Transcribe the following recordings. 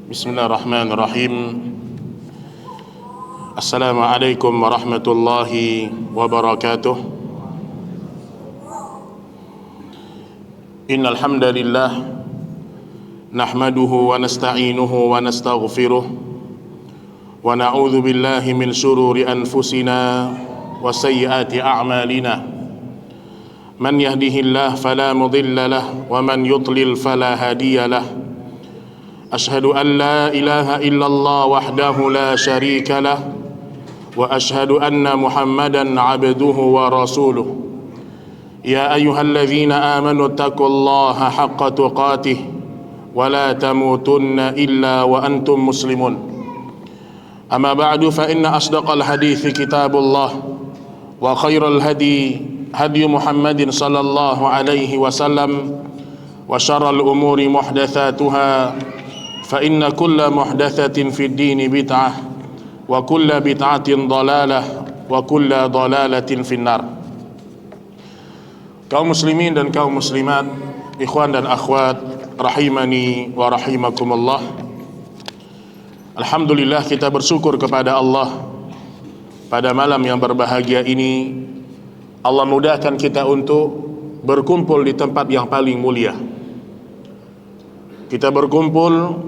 Bismillahirrahmanirrahim. Assalamualaikum warahmatullahi wabarakatuh. Innal hamdalillah nahmaduhu wa nasta'inuhu wa nastaghfiruh wa na'udzu billahi min shururi anfusina wa sayyiati a'malina. Man yahdihillahu fala mudilla lahu wa man yudlil fala hadiya lahu. Ashhadu an la ilaha illallah wahdahu la syarika lah wa ashhadu anna Muhammadan abduhu wa rasuluh. Ya ayyuhalladzina amanu taqullaha haqqa tuqatih wa la tamutunna illa wa antum muslimun. Amma ba'du fa inna asdaqal hadithi kitabullah wa khairal hadi hadi Muhammadin sallallahu alaihi wasallam wa syarral umuri muhdatsatuha fa inna kulla muhdatsatin fid dini bid'ah wa kulla bid'atin dhalalah wa kulla dhalalatin finnar. Kaum muslimin dan kaum muslimat, ikhwan dan akhwat rahimani wa rahimakumullah. Alhamdulillah, kita bersyukur kepada Allah pada malam yang berbahagia ini. Allah mudahkan kita untuk berkumpul di tempat yang paling mulia. Kita berkumpul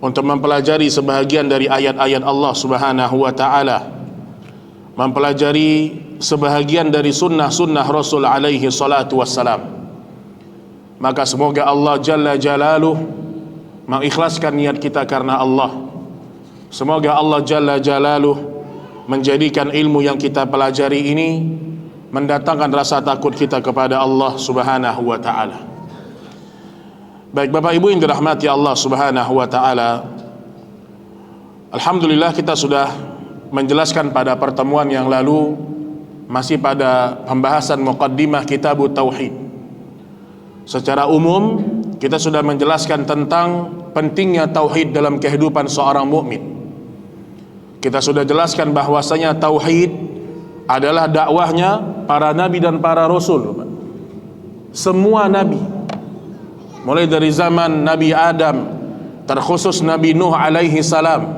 untuk mempelajari sebahagian dari ayat-ayat Allah Subhanahu wa ta'ala, mempelajari sebahagian dari sunnah-sunnah Rasul alaihi salatu wassalam. Maka semoga Allah Jalla Jalaluh mengikhlaskan niat kita karena Allah. Semoga Allah Jalla Jalaluh menjadikan ilmu yang kita pelajari ini mendatangkan rasa takut kita kepada Allah Subhanahu wa ta'ala. Baik Bapak Ibu yang dirahmati Allah Subhanahu wa ta'ala, alhamdulillah kita sudah menjelaskan pada pertemuan yang lalu, masih pada pembahasan muqaddimah Kitabut Tauhid. Secara umum kita sudah menjelaskan tentang pentingnya tauhid dalam kehidupan seorang mukmin. Kita sudah jelaskan bahwasanya tauhid adalah dakwahnya para nabi dan para rasul. Semua nabi, mulai dari zaman Nabi Adam, terkhusus Nabi Nuh alaihi salam,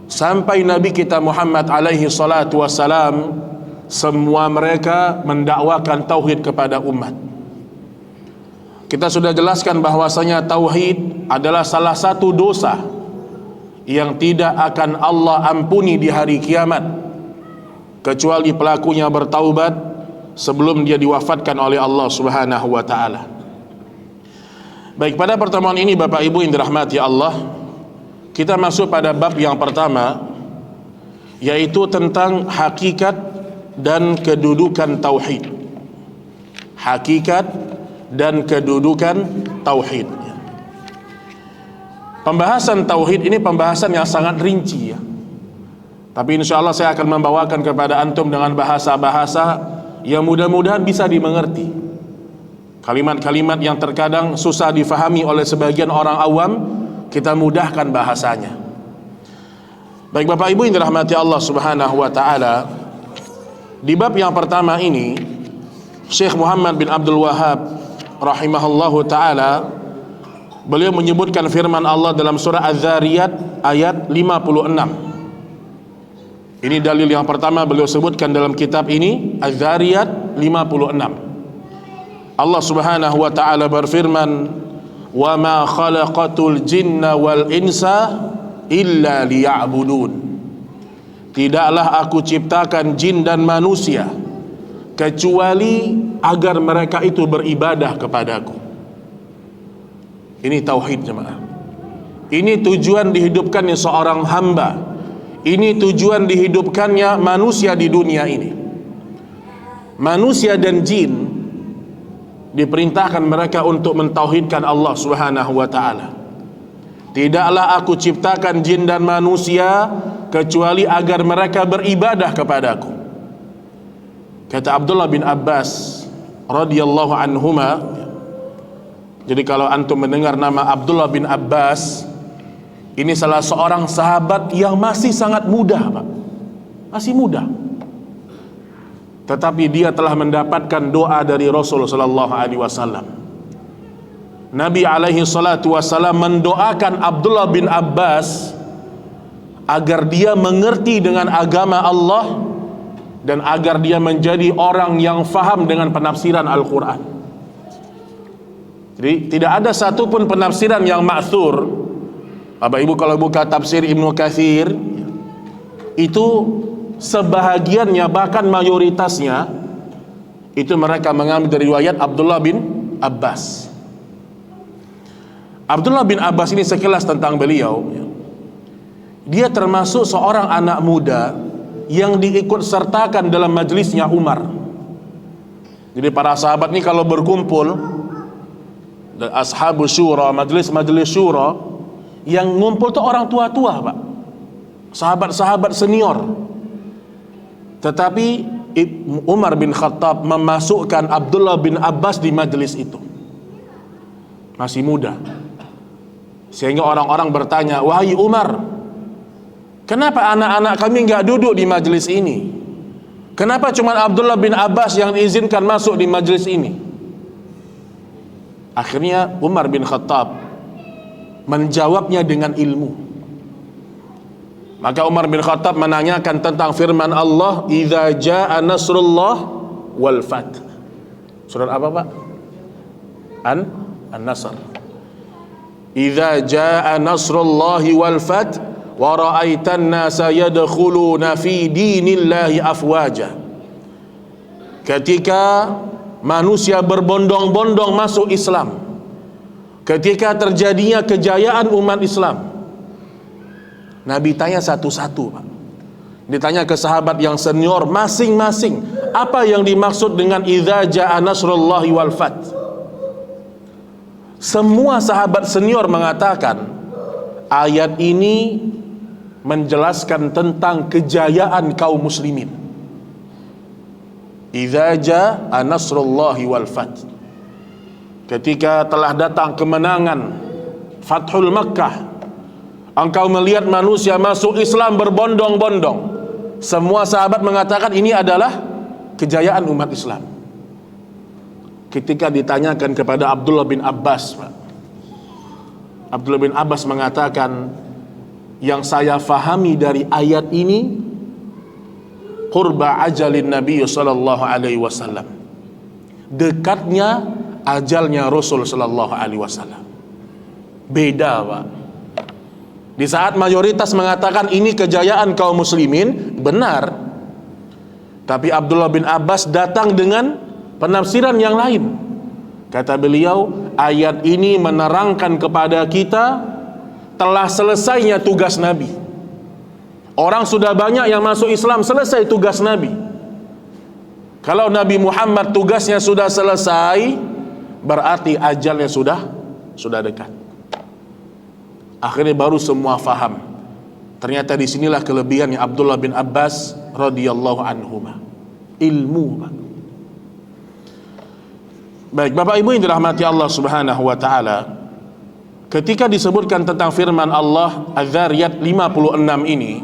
sampai Nabi kita Muhammad alaihi salatu wassalam, semua mereka mendakwakan tauhid kepada umat. Kita sudah jelaskan bahwasanya tauhid adalah salah satu dosa yang tidak akan Allah ampuni di hari kiamat, kecuali pelakunya bertaubat sebelum dia diwafatkan oleh Allah Subhanahu wa ta'ala. Baik, pada pertemuan ini Bapak Ibu yang dirahmati Allah, kita masuk pada bab yang pertama, yaitu tentang hakikat dan kedudukan tauhid. Hakikat dan kedudukan tauhid. Pembahasan tauhid ini pembahasan yang sangat rinci ya. Tapi insya Allah saya akan membawakan kepada antum dengan bahasa-bahasa yang mudah-mudahan bisa dimengerti. Kalimat-kalimat yang terkadang susah difahami oleh sebagian orang awam, kita mudahkan bahasanya. Baik Bapak Ibu yang dirahmati Allah Subhanahu wa ta'ala, di bab yang pertama ini Syekh Muhammad bin Abdul Wahhab rahimahullahu ta'ala, beliau menyebutkan firman Allah dalam surah Az-Zariyat ayat 56. Ini dalil yang pertama beliau sebutkan dalam kitab ini, Az-Zariyat 56. Allah Subhanahu wa ta'ala berfirman, "Wa ma khalaqatul jinna wal insa illa liya'budun." Tidaklah aku ciptakan jin dan manusia kecuali agar mereka itu beribadah kepadaku. Ini tauhid jemaah. Ini tujuan dihidupkannya seorang hamba. Ini tujuan dihidupkannya manusia di dunia ini. Manusia dan jin diperintahkan mereka untuk mentauhidkan Allah Subhanahu wa ta'ala. Tidaklah aku ciptakan jin dan manusia kecuali agar mereka beribadah kepadaku. Kata Abdullah bin Abbas radhiyallahu anhuma. Jadi kalau antum mendengar nama Abdullah bin Abbas, ini salah seorang sahabat yang masih sangat muda, Pak. Masih muda. Tetapi dia telah mendapatkan doa dari Rasul sallallahu alaihi wasallam. Nabi alaihi salatu wasallam mendoakan Abdullah bin Abbas agar dia mengerti dengan agama Allah dan agar dia menjadi orang yang faham dengan penafsiran Al-Quran. Jadi tidak ada satupun penafsiran yang ma'thur. Bapak Ibu kalau buka tafsir Ibnu Katsir, itu sebahagiannya bahkan mayoritasnya itu mereka mengambil dari riwayat Abdullah bin Abbas. Abdullah bin Abbas ini sekilas tentang beliau, dia termasuk seorang anak muda yang diikut sertakan dalam majelisnya Umar. Jadi para sahabat ini kalau berkumpul, ashabus syura, majelis-majelis syura, yang ngumpul tuh orang tua-tua, Pak, sahabat-sahabat senior. Tetapi Umar bin Khattab memasukkan Abdullah bin Abbas di majelis itu, masih muda. Sehingga orang-orang bertanya, wahai Umar, kenapa anak-anak kami nggak duduk di majelis ini? Kenapa cuma Abdullah bin Abbas yang diizinkan masuk di majelis ini? Akhirnya Umar bin Khattab menjawabnya dengan ilmu. Maka Umar bin Khattab menanyakan tentang firman Allah, idza jaa nasrullah wal fath. Surat apa, Pak? An-Nasr. Idza jaa nasrullahi wal fath wa ra'aitan nasa yadkhuluna fi dinillahi afwaja. Ketika manusia berbondong-bondong masuk Islam, ketika terjadinya kejayaan umat Islam, Nabi tanya satu-satu, Pak. Ditanya ke sahabat yang senior masing-masing, apa yang dimaksud dengan idza jaa nasrullahi wal fath? Semua sahabat senior mengatakan ayat ini menjelaskan tentang kejayaan kaum muslimin. Idza jaa nasrullahi wal fath. Ketika telah datang kemenangan Fathul Makkah, engkau melihat manusia masuk Islam berbondong-bondong. Semua sahabat mengatakan ini adalah kejayaan umat Islam. Ketika ditanyakan kepada Abdullah bin Abbas, Pak, Abdullah bin Abbas mengatakan, yang saya fahami dari ayat ini qurba ajalin Nabi sallallahu alaihi wasallam, dekatnya ajalnya Rasul sallallahu alaihi wasallam. Beda, Pak. Di saat mayoritas mengatakan ini kejayaan kaum muslimin, benar. Tapi Abdullah bin Abbas datang dengan penafsiran yang lain. Kata beliau, ayat ini menerangkan kepada kita telah selesainya tugas Nabi. Orang sudah banyak yang masuk Islam, selesai tugas Nabi. Kalau Nabi Muhammad tugasnya sudah selesai, berarti ajalnya sudah dekat. Akhirnya baru semua faham. Ternyata disinilah kelebihannya Abdullah bin Abbas radhiyallahu anhuma, ilmu, Pak. Baik, Bapak Ibu yang dirahmati Allah Subhanahu wa taala, ketika disebutkan tentang firman Allah Az-Zariyat 56 ini,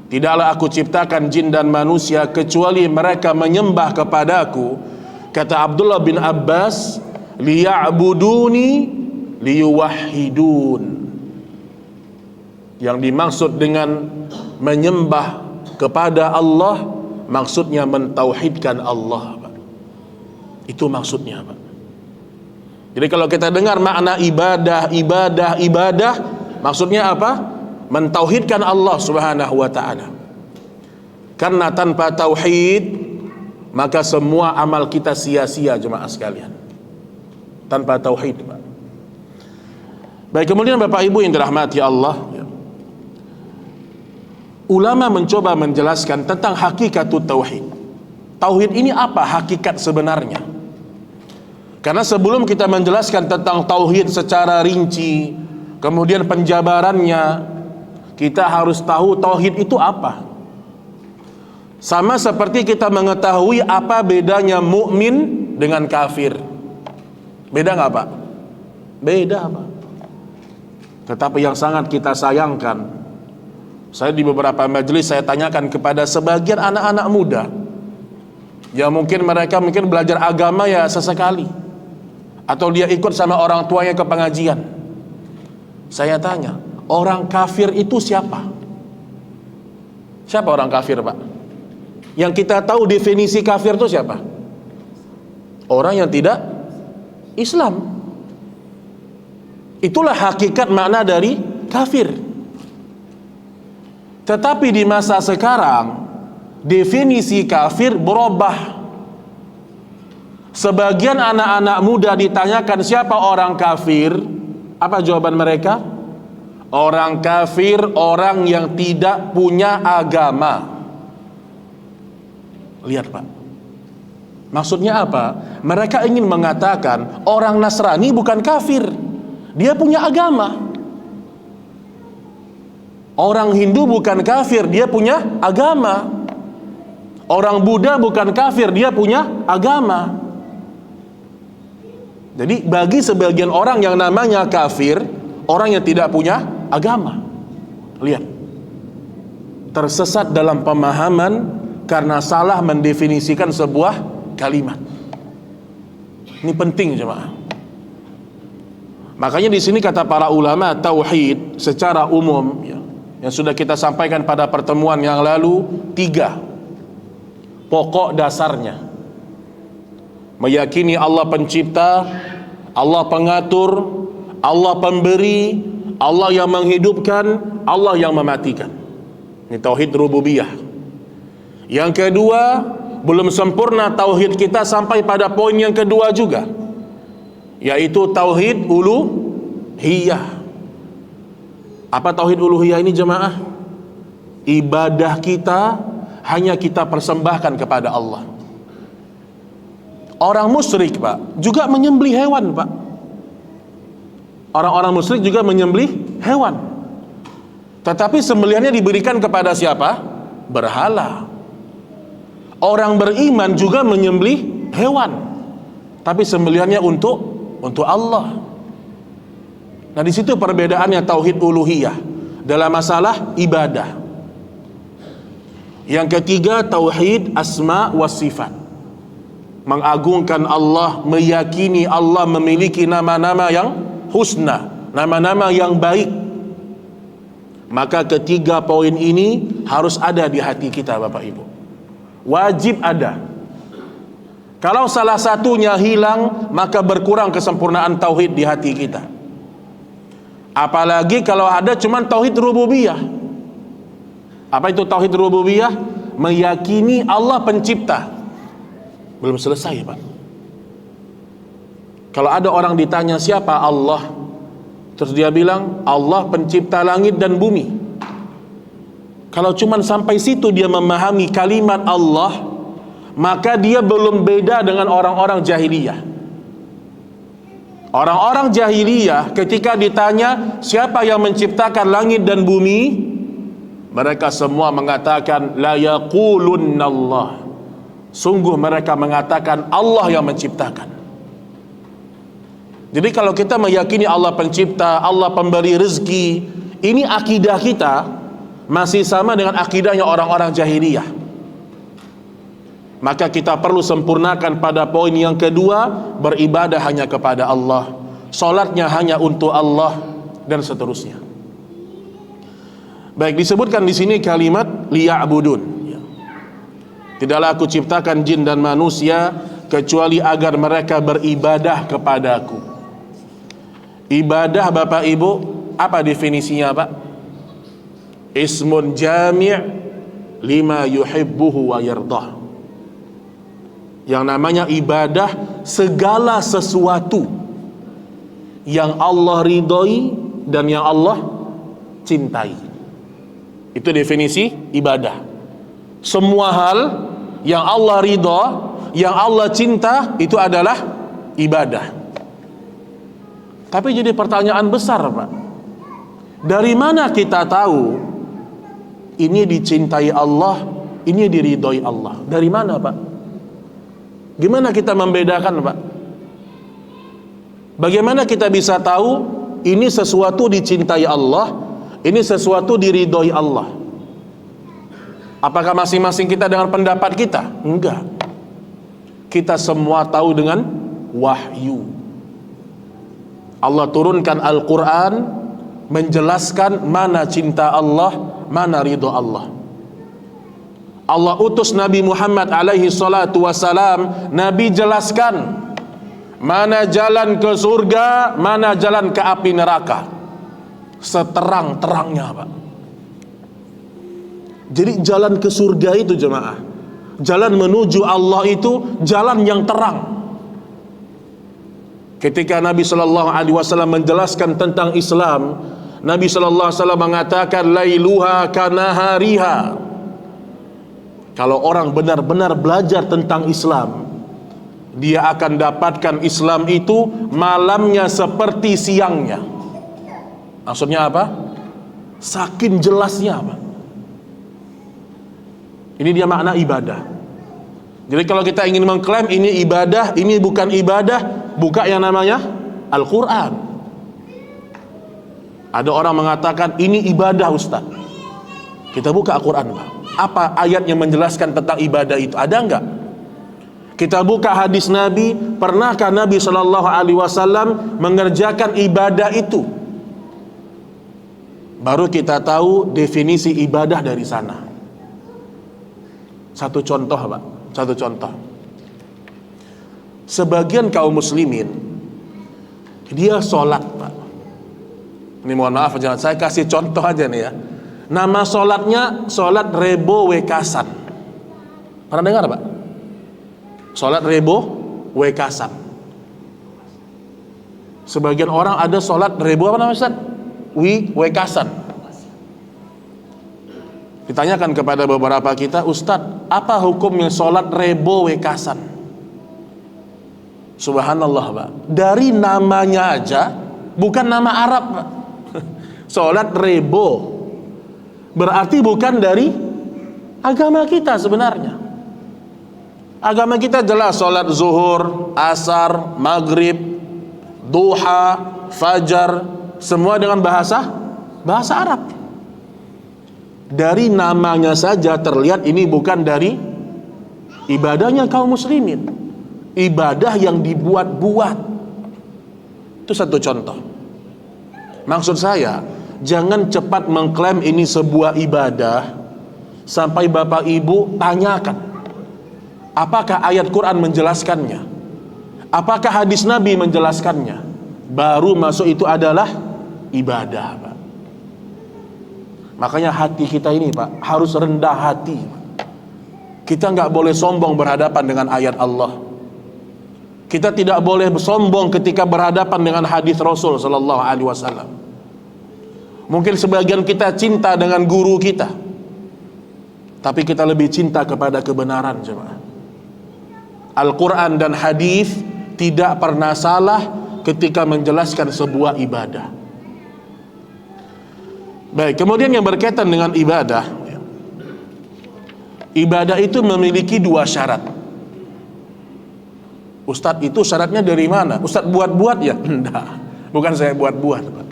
tidaklah aku ciptakan jin dan manusia kecuali mereka menyembah kepadaku, kata Abdullah bin Abbas, liya'buduni liyuwahhidun. Yang dimaksud dengan menyembah kepada Allah, maksudnya mentauhidkan Allah, Pak. Itu maksudnya, Pak. Jadi kalau kita dengar makna ibadah, maksudnya apa? Mentauhidkan Allah Subhanahu wa ta'ala. Karena tanpa tauhid, maka semua amal kita sia-sia, jemaah sekalian. Tanpa tauhid, Pak. Baik, kemudian Bapak Ibu yang dirahmati Allah, ulama mencoba menjelaskan tentang hakikatut tauhid. Tauhid ini apa hakikat sebenarnya? Karena sebelum kita menjelaskan tentang tauhid secara rinci, kemudian penjabarannya, kita harus tahu tauhid itu apa. Sama seperti kita mengetahui apa bedanya mukmin dengan kafir. Beda nggak, Pak? Beda, Pak. Tetapi yang sangat kita sayangkan, saya di beberapa majelis saya tanyakan kepada sebagian anak-anak muda, ya mungkin mereka belajar agama ya sesekali, atau dia ikut sama orang tuanya ke pengajian. Saya tanya, orang kafir itu siapa? Siapa orang kafir, Pak? Yang kita tahu definisi kafir itu siapa? Orang yang tidak Islam. Itulah hakikat makna dari kafir. Tetapi di masa sekarang definisi kafir berubah. Sebagian anak-anak muda ditanyakan siapa orang kafir, apa jawaban mereka? Orang kafir orang yang tidak punya agama. Lihat, Pak, maksudnya apa? Mereka ingin mengatakan orang Nasrani bukan kafir, dia punya agama. Orang Hindu bukan kafir, dia punya agama. Orang Buddha bukan kafir, dia punya agama. Jadi bagi sebagian orang yang namanya kafir, orang yang tidak punya agama. Lihat, tersesat dalam pemahaman karena salah mendefinisikan sebuah kalimat. Ini penting, jemaah. Makanya di sini kata para ulama, tauhid secara umum ya, yang sudah kita sampaikan pada pertemuan yang lalu, 3 pokok dasarnya. Meyakini Allah pencipta, Allah pengatur, Allah pemberi, Allah yang menghidupkan, Allah yang mematikan. Ini tauhid rububiyah. Yang kedua, belum sempurna tauhid kita sampai pada poin yang kedua juga, yaitu tauhid uluhiyah. Apa tauhid uluhiyah ini, jemaah? Ibadah kita hanya kita persembahkan kepada Allah. Orang musyrik, Pak, juga menyembelih hewan, Pak. Orang-orang musyrik juga menyembelih hewan. Tetapi sembelihannya diberikan kepada siapa? Berhala. Orang beriman juga menyembelih hewan, tapi sembelihannya untuk Allah. Nah, di situ perbedaannya tauhid uluhiyah dalam masalah ibadah. Yang ketiga, tauhid asma wa sifat. Mengagungkan Allah, meyakini Allah memiliki nama-nama yang husna, nama-nama yang baik. Maka ketiga poin ini harus ada di hati kita, Bapak Ibu. Wajib ada. Kalau salah satunya hilang, maka berkurang kesempurnaan tauhid di hati kita. Apalagi kalau ada cuman tauhid rububiyah. Apa itu tauhid rububiyah? Meyakini Allah pencipta. Belum selesai, Pak. Kalau ada orang ditanya siapa Allah, terus dia bilang Allah pencipta langit dan bumi. Kalau cuman sampai situ dia memahami kalimat Allah, maka dia belum beda dengan orang-orang jahiliyah. Orang-orang jahiliyah ketika ditanya siapa yang menciptakan langit dan bumi, mereka semua mengatakan la yaqulunnallah. Sungguh mereka mengatakan Allah yang menciptakan. Jadi kalau kita meyakini Allah pencipta, Allah pemberi rezeki, ini akidah kita masih sama dengan akidahnya orang-orang jahiliyah. Maka kita perlu sempurnakan pada poin yang kedua, beribadah hanya kepada Allah, salatnya hanya untuk Allah, dan seterusnya. Baik, disebutkan di sini kalimat liya'budun. Tidaklah aku ciptakan jin dan manusia kecuali agar mereka beribadah kepadaku. Ibadah, Bapak Ibu, apa definisinya, Pak? Ismun jami' lima yuhibbuhu wa yardah. Yang namanya ibadah segala sesuatu yang Allah ridhoi dan yang Allah cintai. Itu definisi ibadah. Semua hal yang Allah ridha, yang Allah cinta, itu adalah ibadah. Tapi jadi pertanyaan besar, Pak, dari mana kita tahu ini dicintai Allah, ini diridhoi Allah? Dari mana, Pak? Gimana kita membedakan, Pak? Bagaimana kita bisa tahu ini sesuatu dicintai Allah, ini sesuatu diridhoi Allah? Apakah masing-masing kita dengan pendapat kita? Enggak. Kita semua tahu dengan wahyu. Allah turunkan Al-Quran menjelaskan mana cinta Allah, mana ridho Allah. Allah utus Nabi Muhammad alaihi salatu wassalam, Nabi jelaskan mana jalan ke surga, mana jalan ke api neraka, seterang-terangnya, Pak. Jadi jalan ke surga itu jemaah, jalan menuju Allah itu jalan yang terang. Ketika Nabi sallallahu alaihi wasallam menjelaskan tentang Islam, Nabi sallallahu alaihi wasallam mengatakan lailuha kanahariha. Kalau orang benar-benar belajar tentang Islam, dia akan dapatkan Islam itu malamnya seperti siangnya. Maksudnya apa? Saking jelasnya, Pak. Ini dia makna ibadah. Jadi kalau kita ingin mengklaim ini ibadah, ini bukan ibadah, buka yang namanya Al-Quran. Ada orang mengatakan ini ibadah, Ustaz. Kita buka Al-Quran, Pak. Apa ayat yang menjelaskan tentang ibadah itu? Ada enggak? Kita buka hadis Nabi, pernahkah Nabi Shallallahu Alaihi Wasallam mengerjakan ibadah itu? Baru kita tahu definisi ibadah dari sana. Satu contoh, Pak. Satu contoh. Sebagian kaum muslimin dia sholat, Pak. Ini mohon maaf, jangan saya kasih contoh aja nih ya. Nama sholatnya sholat rebo wekasan. Pernah dengar, Pak? Sholat rebo wekasan. Sebagian orang ada sholat rebo apa namanya, Ustaz? Wekasan. Ditanyakan kepada beberapa kita, Ustadz, apa hukumnya sholat rebo wekasan? Subhanallah, Pak. Dari namanya aja bukan nama Arab, Pak. Sholat rebo berarti bukan dari agama kita sebenarnya. Agama kita jelas sholat zuhur, asar, maghrib, duha, fajar, semua dengan bahasa Arab. Dari namanya saja terlihat ini bukan dari ibadahnya kaum muslimin, ibadah yang dibuat-buat. Itu satu contoh. Maksud saya, jangan cepat mengklaim ini sebuah ibadah sampai bapak ibu tanyakan, apakah ayat Quran menjelaskannya, apakah hadis Nabi menjelaskannya, baru masuk itu adalah ibadah, Pak. Makanya hati kita ini, Pak, harus rendah hati. Kita nggak boleh sombong berhadapan dengan ayat Allah. Kita tidak boleh sombong ketika berhadapan dengan hadis Rasul Sallallahu Alaihi Wasallam. Mungkin sebagian kita cinta dengan guru kita, tapi kita lebih cinta kepada kebenaran, jemaah. Al-Quran dan hadis tidak pernah salah ketika menjelaskan sebuah ibadah. Baik, kemudian yang berkaitan dengan ibadah, ibadah itu memiliki dua syarat. Ustadz, itu syaratnya dari mana? Ustadz buat-buat ya? Enggak, bukan saya buat-buat, Pak.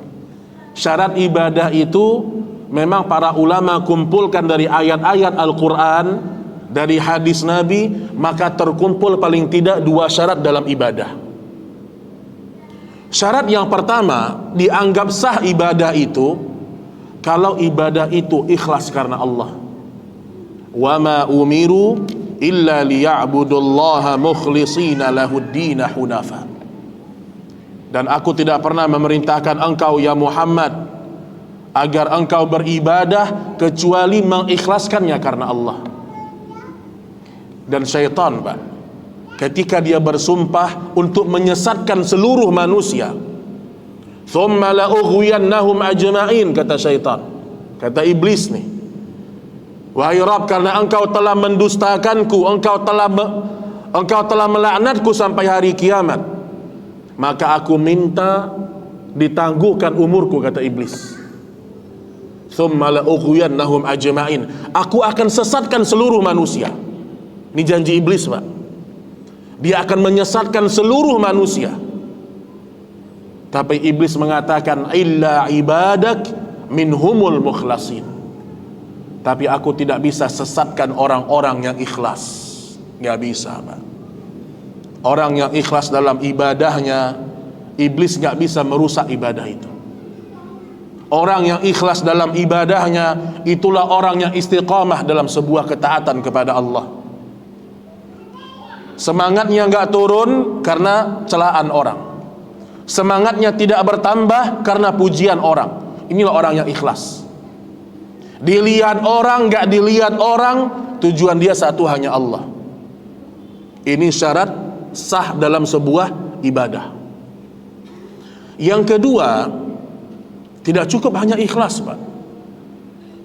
Syarat ibadah itu memang para ulama kumpulkan dari ayat-ayat Al-Quran, dari hadis Nabi, maka terkumpul paling tidak dua syarat dalam ibadah. Syarat yang pertama, dianggap sah ibadah itu kalau ibadah itu ikhlas karena Allah. Wa ma umiru illa liya'budullaha mukhlishina lahuddina hunafa. Dan aku tidak pernah memerintahkan engkau ya Muhammad agar engkau beribadah kecuali mengikhlaskannya karena Allah. Dan syaitan, Pak, ketika dia bersumpah untuk menyesatkan seluruh manusia, thumma la ughwiyannahum ajma'in, kata syaitan, kata iblis nih, wahai Rabb, karena engkau telah mendustakanku, engkau telah melaknatku sampai hari kiamat, maka aku minta ditangguhkan umurku, kata iblis. Thumma la ughwiyannahum ajma'in, aku akan sesatkan seluruh manusia. Ini janji iblis, Pak. Dia akan menyesatkan seluruh manusia. Tapi iblis mengatakan illa ibadak minhumul mukhlasin. Tapi aku tidak bisa sesatkan orang-orang yang ikhlas. Gak bisa, Pak. Orang yang ikhlas dalam ibadahnya, iblis nggak bisa merusak ibadah itu. Orang yang ikhlas dalam ibadahnya, itulah orang yang istiqamah dalam sebuah ketaatan kepada Allah. Semangatnya nggak turun karena celaan orang, semangatnya tidak bertambah karena pujian orang. Inilah orang yang ikhlas. Dilihat orang, nggak dilihat orang, tujuan dia satu, hanya Allah. Ini syarat sah dalam sebuah ibadah. Yang kedua, tidak cukup hanya ikhlas, Pak.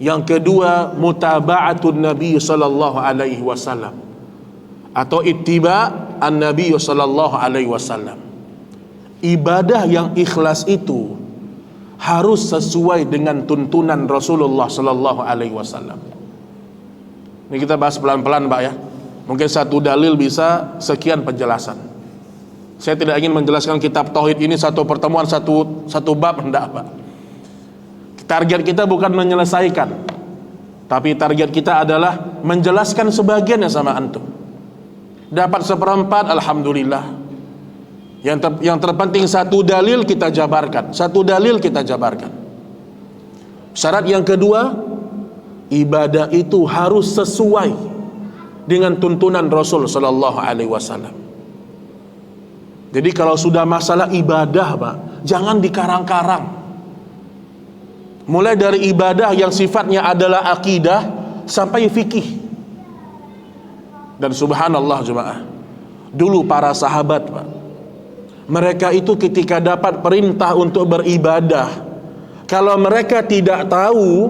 Yang kedua, mutaba'atun Nabi sallallahu alaihi wasallam, atau ittiba' an-Nabi sallallahu alaihi wasallam. Ibadah yang ikhlas itu harus sesuai dengan tuntunan Rasulullah sallallahu alaihi wasallam. Ini kita bahas pelan-pelan, Pak ya. Mungkin satu dalil bisa sekian penjelasan. Saya tidak ingin menjelaskan kitab tauhid ini satu pertemuan, satu bab, hendak, Pak. Target kita bukan menyelesaikan, tapi target kita adalah menjelaskan sebagiannya sama antum. Dapat seperempat, alhamdulillah. Yang terpenting satu dalil kita jabarkan, satu dalil kita jabarkan. Syarat yang kedua, ibadah itu harus sesuai dengan tuntunan Rasul sallallahu alaihi wasallam. Jadi kalau sudah masalah ibadah, Pak, jangan dikarang-karang. Mulai dari ibadah yang sifatnya adalah akidah sampai fikih. Dan subhanallah jemaah, dulu para sahabat, Pak, mereka itu ketika dapat perintah untuk beribadah, kalau mereka tidak tahu,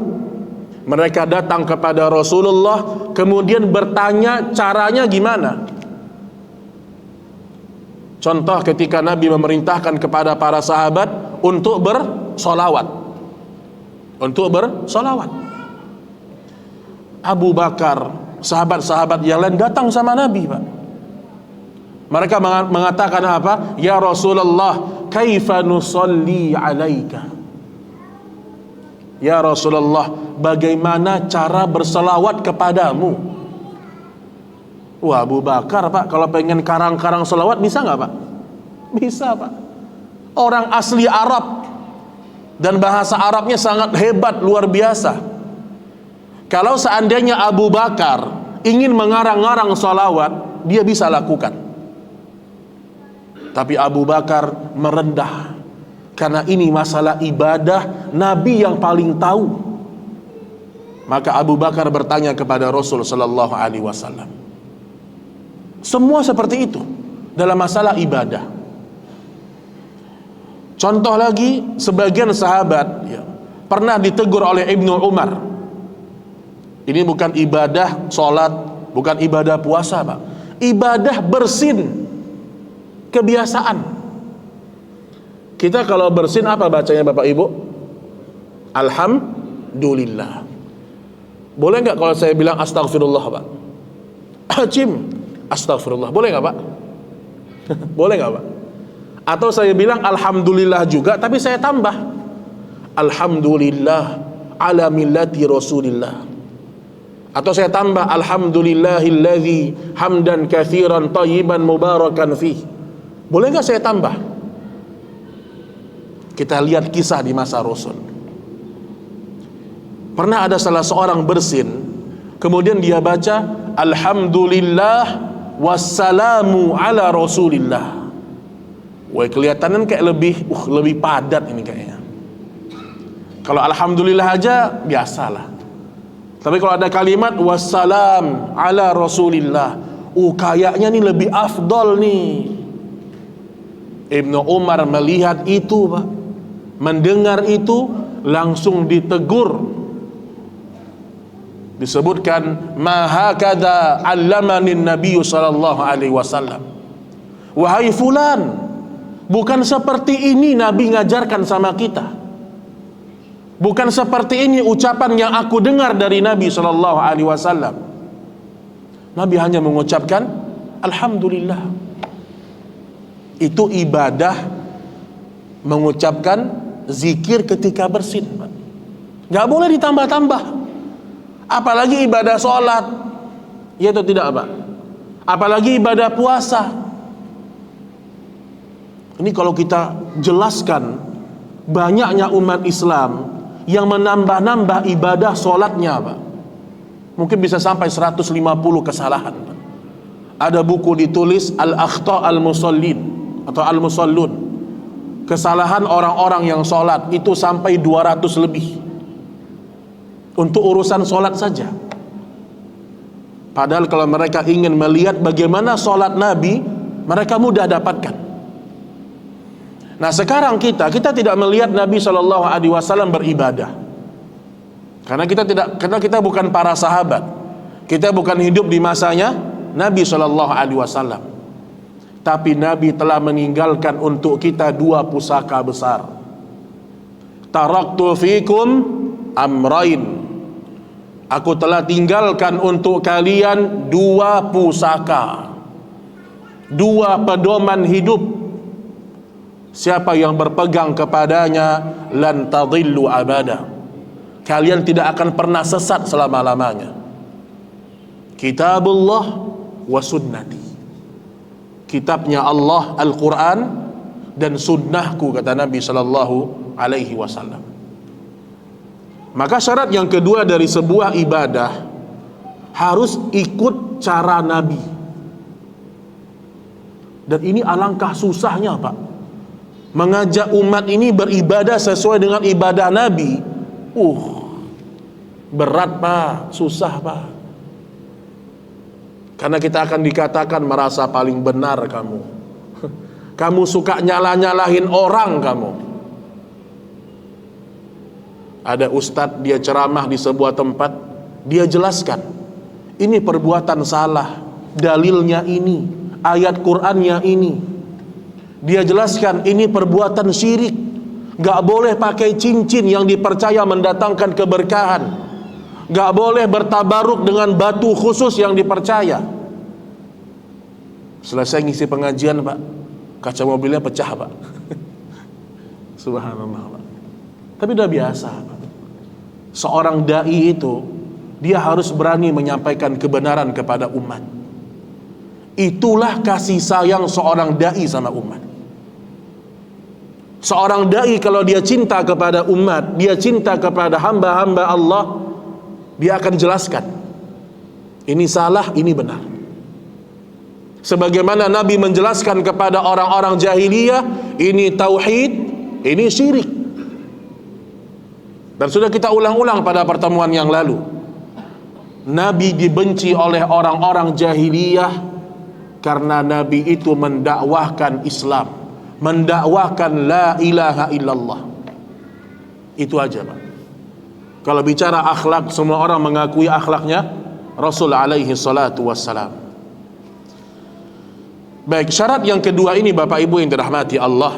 mereka datang kepada Rasulullah kemudian bertanya caranya gimana. Contoh ketika Nabi memerintahkan kepada para sahabat untuk bersolawat, Abu Bakar, sahabat-sahabat yang lain datang sama Nabi, Pak. Mereka mengatakan apa? Ya Rasulullah, kaifa nusalli alaika? Ya Rasulullah, bagaimana cara berselawat kepadamu? Wah, Abu Bakar, Pak, kalau pengen karang-karang selawat bisa nggak, Pak? Bisa, Pak. Orang asli Arab, dan bahasa Arabnya sangat hebat, luar biasa. Kalau seandainya Abu Bakar ingin mengarang-arang salawat, dia bisa lakukan. Tapi Abu Bakar merendah, karena ini masalah ibadah, Nabi yang paling tahu. Maka Abu Bakar bertanya kepada Rasul sallallahu alaihi wasallam. Semua seperti itu dalam masalah ibadah. Contoh lagi, sebagian sahabat ya, pernah ditegur oleh Ibnu Umar. Ini bukan ibadah sholat, bukan ibadah puasa, Pak. Ibadah bersin, kebiasaan. Kita kalau bersin apa bacanya, Bapak Ibu? Alhamdulillah. Boleh nggak kalau saya bilang astagfirullah, Pak? Acim, astagfirullah. Boleh nggak, Pak? Boleh nggak, Pak? Atau saya bilang alhamdulillah juga, tapi saya tambah alhamdulillah ala millati Rasulillah. Atau saya tambah alhamdulillahilladzi hamdan katsiran thayyiban mubarakan fih. Boleh nggak saya tambah? Kita lihat kisah di masa Rasul. Pernah ada salah seorang bersin, kemudian dia baca alhamdulillah wassalamu ala Rasulillah. Wah, kelihatan kayak lebih padat ini kayaknya. Kalau alhamdulillah aja biasalah. Tapi kalau ada kalimat wassalam ala Rasulillah, kayaknya nih lebih afdol nih. Ibnu Umar melihat itu, Pak, mendengar itu, langsung ditegur. Disebutkan ma hakadha allamanin nabiyyu sallallahu alaihi wasallam. Wahai fulan, bukan seperti ini Nabi ngajarkan sama kita. Bukan seperti ini ucapan yang aku dengar dari Nabi sallallahu alaihi wasallam. Nabi hanya mengucapkan alhamdulillah. Itu ibadah mengucapkan zikir ketika bersin, Pak. Gak boleh ditambah-tambah. Apalagi ibadah sholat, ya atau tidak, Pak? Apalagi ibadah puasa. Ini kalau kita jelaskan, banyaknya umat Islam yang menambah-nambah ibadah solatnya, Pak. Mungkin bisa sampai 150 kesalahan, Pak. Ada buku ditulis Al-Akhta' Al-Musallin atau Al-Musallun, kesalahan orang-orang yang solat, itu sampai 200 lebih untuk urusan solat saja. Padahal kalau mereka ingin melihat bagaimana solat Nabi, mereka mudah dapatkan. Nah sekarang kita tidak melihat Nabi SAW beribadah, karena kita bukan para sahabat, kita bukan hidup di masanya Nabi SAW. Tapi Nabi telah meninggalkan untuk kita dua pusaka besar. Taraktu fikum amrain, aku telah tinggalkan untuk kalian dua pusaka, dua pedoman hidup. Siapa yang berpegang kepadanya, lan tadillu abada, kalian tidak akan pernah sesat selama-lamanya. Kitabullah wa sunnati, kitabnya Allah Al-Quran dan sunnahku, kata Nabi sallallahu alaihi wasallam. Maka syarat yang kedua dari sebuah ibadah, harus ikut cara Nabi. Dan ini alangkah susahnya, Pak, mengajak umat ini beribadah sesuai dengan ibadah Nabi. Berat, Pak, susah, Pak. Karena kita akan dikatakan merasa paling benar kamu. Kamu suka nyalah-nyalahin orang kamu. Ada ustadz, dia ceramah di sebuah tempat, dia jelaskan, ini perbuatan salah, dalilnya ini, ayat Qur'annya ini. Dia jelaskan ini perbuatan syirik, gak boleh pakai cincin yang dipercaya mendatangkan keberkahan, gak boleh bertabaruk dengan batu khusus yang dipercaya. Selesai ngisi pengajian, Pak, kaca mobilnya pecah, Pak. Subhanallah, Pak. Tapi udah biasa, Pak. Seorang dai itu, dia harus berani menyampaikan kebenaran kepada umat. Itulah kasih sayang seorang dai sama umat. Seorang dai kalau dia cinta kepada umat, dia cinta kepada hamba-hamba Allah, dia akan jelaskan ini salah, ini benar. Sebagaimana Nabi menjelaskan kepada orang-orang jahiliyah, ini tauhid, ini syirik. Dan sudah kita ulang-ulang pada pertemuan yang lalu, Nabi dibenci oleh orang-orang jahiliyah karena Nabi itu mendakwahkan Islam, mendakwahkan la ilaha illallah. Itu aja, Pak. Kalau bicara akhlak, semua orang mengakui akhlaknya Rasul alaihi salatu wassalam. Baik, syarat yang kedua ini, Bapak Ibu yang dirahmati Allah,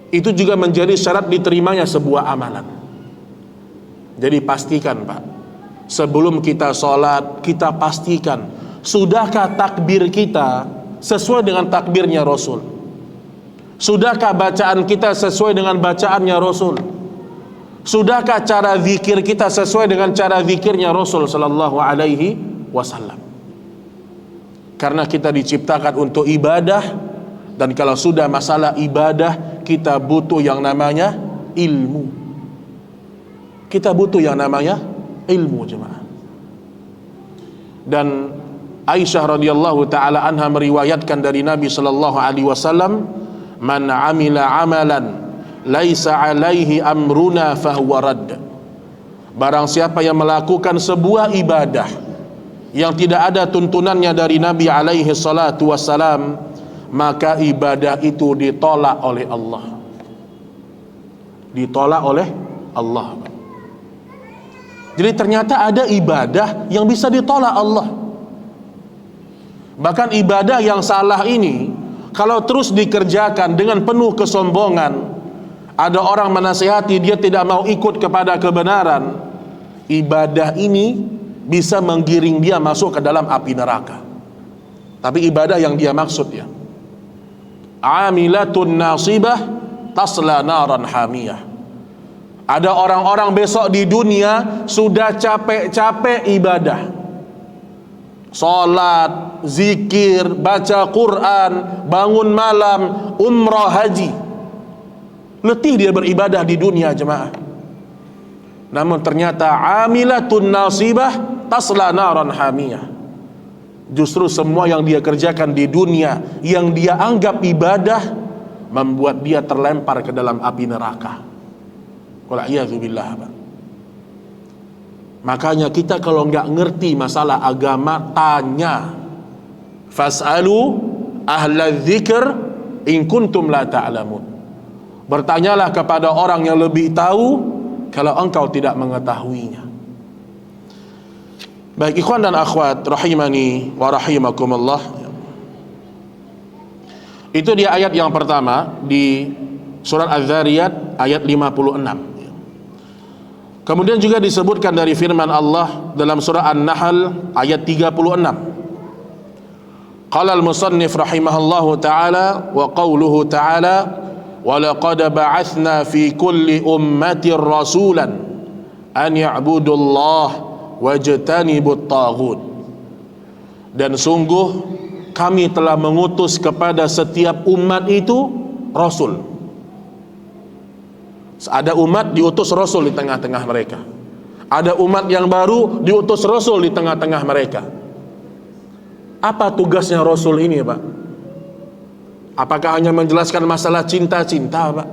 itu juga menjadi syarat diterimanya sebuah amalan. Jadi pastikan, Pak, sebelum kita sholat, kita pastikan, sudahkah takbir kita sesuai dengan takbirnya Rasul? Sudahkah bacaan kita sesuai dengan bacaannya Rasul? Sudahkah cara zikir kita sesuai dengan cara zikirnya Rasul sallallahu alaihi wasallam? Karena kita diciptakan untuk ibadah, dan kalau sudah masalah ibadah, kita butuh yang namanya ilmu. Kita butuh yang namanya ilmu, jemaah. Dan Aisyah radhiyallahu taala anha meriwayatkan dari Nabi sallallahu alaihi wasallam, man amila amalan laisa alaihi amruna fahuwa radd. Barang siapa yang melakukan sebuah ibadah yang tidak ada tuntunannya dari Nabi alaihi salatu wassalam, maka ibadah itu ditolak oleh Allah. Ditolak oleh Allah. Jadi ternyata ada ibadah yang bisa ditolak Allah. Bahkan ibadah yang salah ini, kalau terus dikerjakan dengan penuh kesombongan, ada orang menasihati dia tidak mau ikut kepada kebenaran, ibadah ini bisa menggiring dia masuk ke dalam api neraka. Tapi ibadah yang dia maksud, ya, amilatun nasibah tasla naran hamiyah. Ada orang-orang besok di dunia sudah capek-capek ibadah, sholat, zikir, baca Quran, bangun malam, umrah, haji. Letih dia beribadah di dunia, jemaah. Namun ternyata amilatun nasibah tasla naran hamiyah. Justru semua yang dia kerjakan di dunia yang dia anggap ibadah membuat dia terlempar ke dalam api neraka. Wal'iyadzubillah. Makanya kita kalau nggak ngerti masalah agama, tanya. Fas'alu ahla dzikr in kuntum la ta'lamun. Bertanyalah kepada orang yang lebih tahu kalau engkau tidak mengetahuinya. Baik ikhwan dan akhwat rahimani wa rahimakumullah. Itu dia ayat yang pertama di surat Az-Zariyat ayat 56. Kemudian juga disebutkan dari firman Allah dalam surah An-Nahl ayat 36. Qala al-musannif rahimahullahu ta'ala wa qawluhu ta'ala wa laqad ba'athna fi kulli ummatin rasulan an ya'budullaha wajtanibut taghut. Dan sungguh kami telah mengutus kepada setiap umat itu rasul. Ada umat diutus rasul di tengah-tengah mereka. Ada umat yang baru diutus rasul di tengah-tengah mereka. Apa tugasnya rasul ini, Pak? Apakah hanya menjelaskan masalah cinta-cinta, Pak?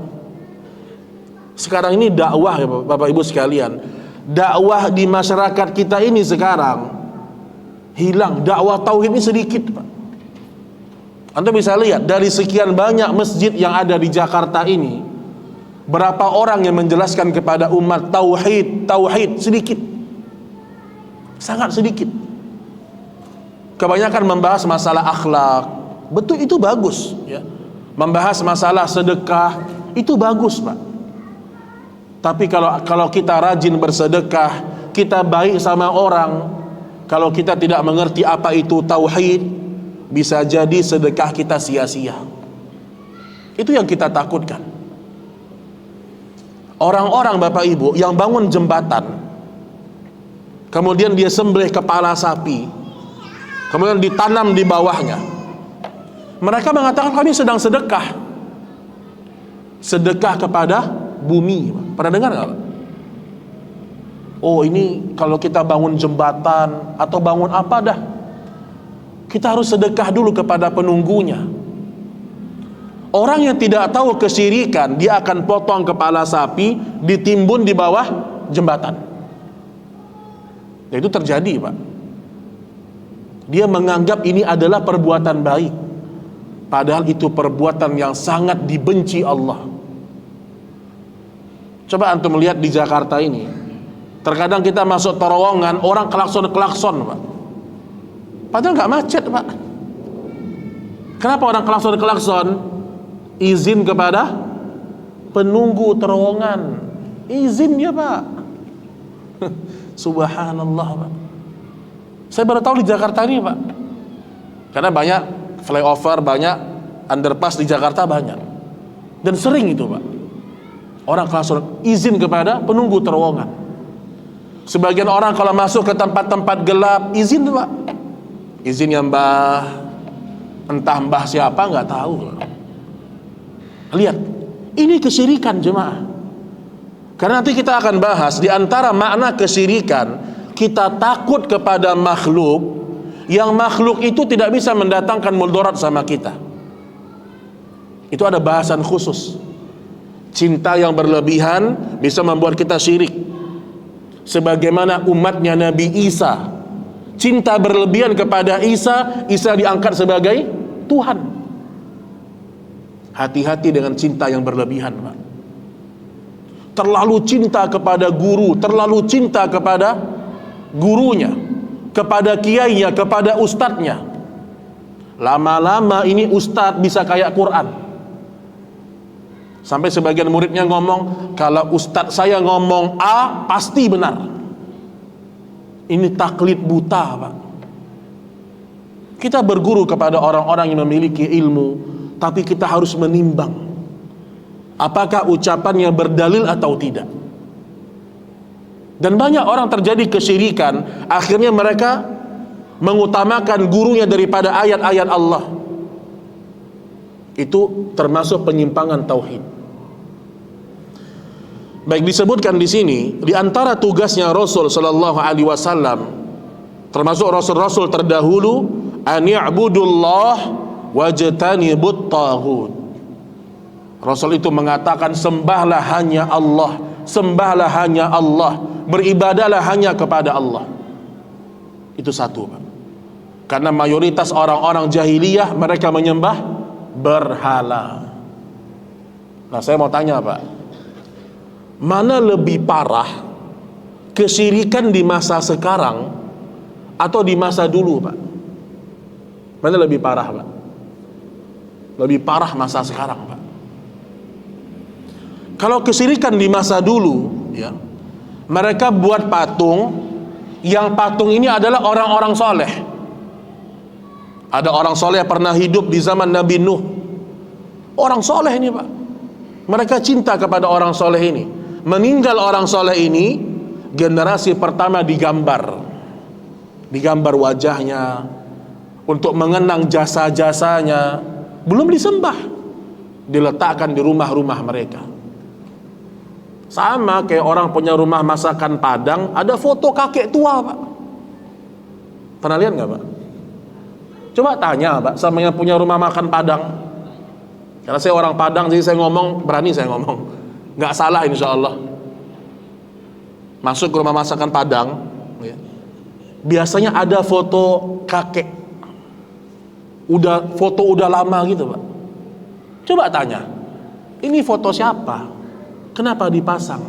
Sekarang ini dakwah ya Bapak Ibu sekalian. Dakwah di masyarakat kita ini sekarang hilang. Dakwah tauhid ini sedikit, Pak. Anda bisa lihat dari sekian banyak masjid yang ada di Jakarta ini, berapa orang yang menjelaskan kepada umat tauhid? Tauhid sedikit, sangat sedikit. Kebanyakan membahas masalah akhlak. Betul, itu bagus ya. Membahas masalah sedekah itu bagus, Pak. Tapi kalau kita rajin bersedekah, kita baik sama orang, kalau kita tidak mengerti apa itu tauhid, bisa jadi sedekah kita sia-sia. Itu yang kita takutkan. Orang-orang Bapak Ibu yang bangun jembatan, kemudian dia sembelih kepala sapi, kemudian ditanam di bawahnya, mereka mengatakan kami sedang sedekah. Sedekah kepada bumi. Pernah dengar nggak? Oh, ini kalau kita bangun jembatan atau bangun apa dah, kita harus sedekah dulu kepada penunggunya. Orang yang tidak tahu kesyirikan, dia akan potong kepala sapi, ditimbun di bawah jembatan. Itu terjadi, Pak. Dia menganggap ini adalah perbuatan baik, padahal itu perbuatan yang sangat dibenci Allah. Coba antum melihat di Jakarta ini, terkadang kita masuk terowongan, orang klakson-klakson, Pak. Padahal nggak macet, Pak. Kenapa orang klakson-klakson? Izin kepada penunggu terowongan. Izin ya, Pak. Subhanallah, Pak. Saya baru tahu di Jakarta ini, Pak. Karena banyak flyover, banyak underpass di Jakarta banyak. Dan sering itu, Pak. Orang klakson izin kepada penunggu terowongan. Sebagian orang kalau masuk ke tempat-tempat gelap, izin, Pak. Izin yang mbah, entah mbah siapa nggak tahu. Lihat, ini kesyirikan jemaah. Karena nanti kita akan bahas di antara makna kesyirikan, kita takut kepada makhluk yang makhluk itu tidak bisa mendatangkan mudarat sama kita. Itu ada bahasan khusus. Cinta yang berlebihan bisa membuat kita syirik. Sebagaimana umatnya Nabi Isa, cinta berlebihan kepada Isa, Isa diangkat sebagai Tuhan. Hati-hati dengan cinta yang berlebihan, Pak. Terlalu cinta kepada guru, terlalu cinta kepada gurunya, kepada kiainya, kepada ustadznya. Lama-lama ini ustadz bisa kayak Quran. Sampai sebagian muridnya ngomong, kalau ustadz saya ngomong A, pasti benar. Ini taklid buta, Pak. Kita berguru kepada orang-orang yang memiliki ilmu, tapi kita harus menimbang apakah ucapannya berdalil atau tidak. Dan banyak orang terjadi kesyirikan, akhirnya mereka mengutamakan gurunya daripada ayat-ayat Allah, itu termasuk penyimpangan tauhid. Baik, disebutkan di sini di antara tugasnya Rasul sallallahu alaihi wasallam, termasuk rasul-rasul terdahulu, an ya'budullah wajtanibut taghut. Rasul itu mengatakan sembahlah hanya Allah, sembahlah hanya Allah, beribadahlah hanya kepada Allah. Itu satu, Pak. Karena mayoritas orang-orang jahiliyah mereka menyembah berhala. Nah, saya mau tanya, Pak, mana lebih parah kesyirikan di masa sekarang atau di masa dulu, Pak? Mana lebih parah, Pak? Lebih parah masa sekarang, Pak. Kalau kesyirikan di masa dulu, ya, mereka buat patung, yang patung ini adalah orang-orang soleh. Ada orang soleh pernah hidup di zaman Nabi Nuh. Orang soleh ini, Pak. Mereka cinta kepada orang soleh ini. Meninggal orang soleh ini, generasi pertama digambar wajahnya untuk mengenang jasa-jasanya. Belum disembah, diletakkan di rumah-rumah mereka. Sama kayak orang punya rumah masakan Padang, ada foto kakek tua, Pak. Pernah lihat nggak, Pak? Coba tanya, Pak, sama yang punya rumah makan Padang. Karena saya orang Padang, jadi saya ngomong, berani saya ngomong, nggak salah insya Allah. Masuk ke rumah masakan Padang, ya, biasanya ada foto kakek, foto udah lama gitu, Pak. Coba tanya, ini foto siapa? Kenapa dipasang?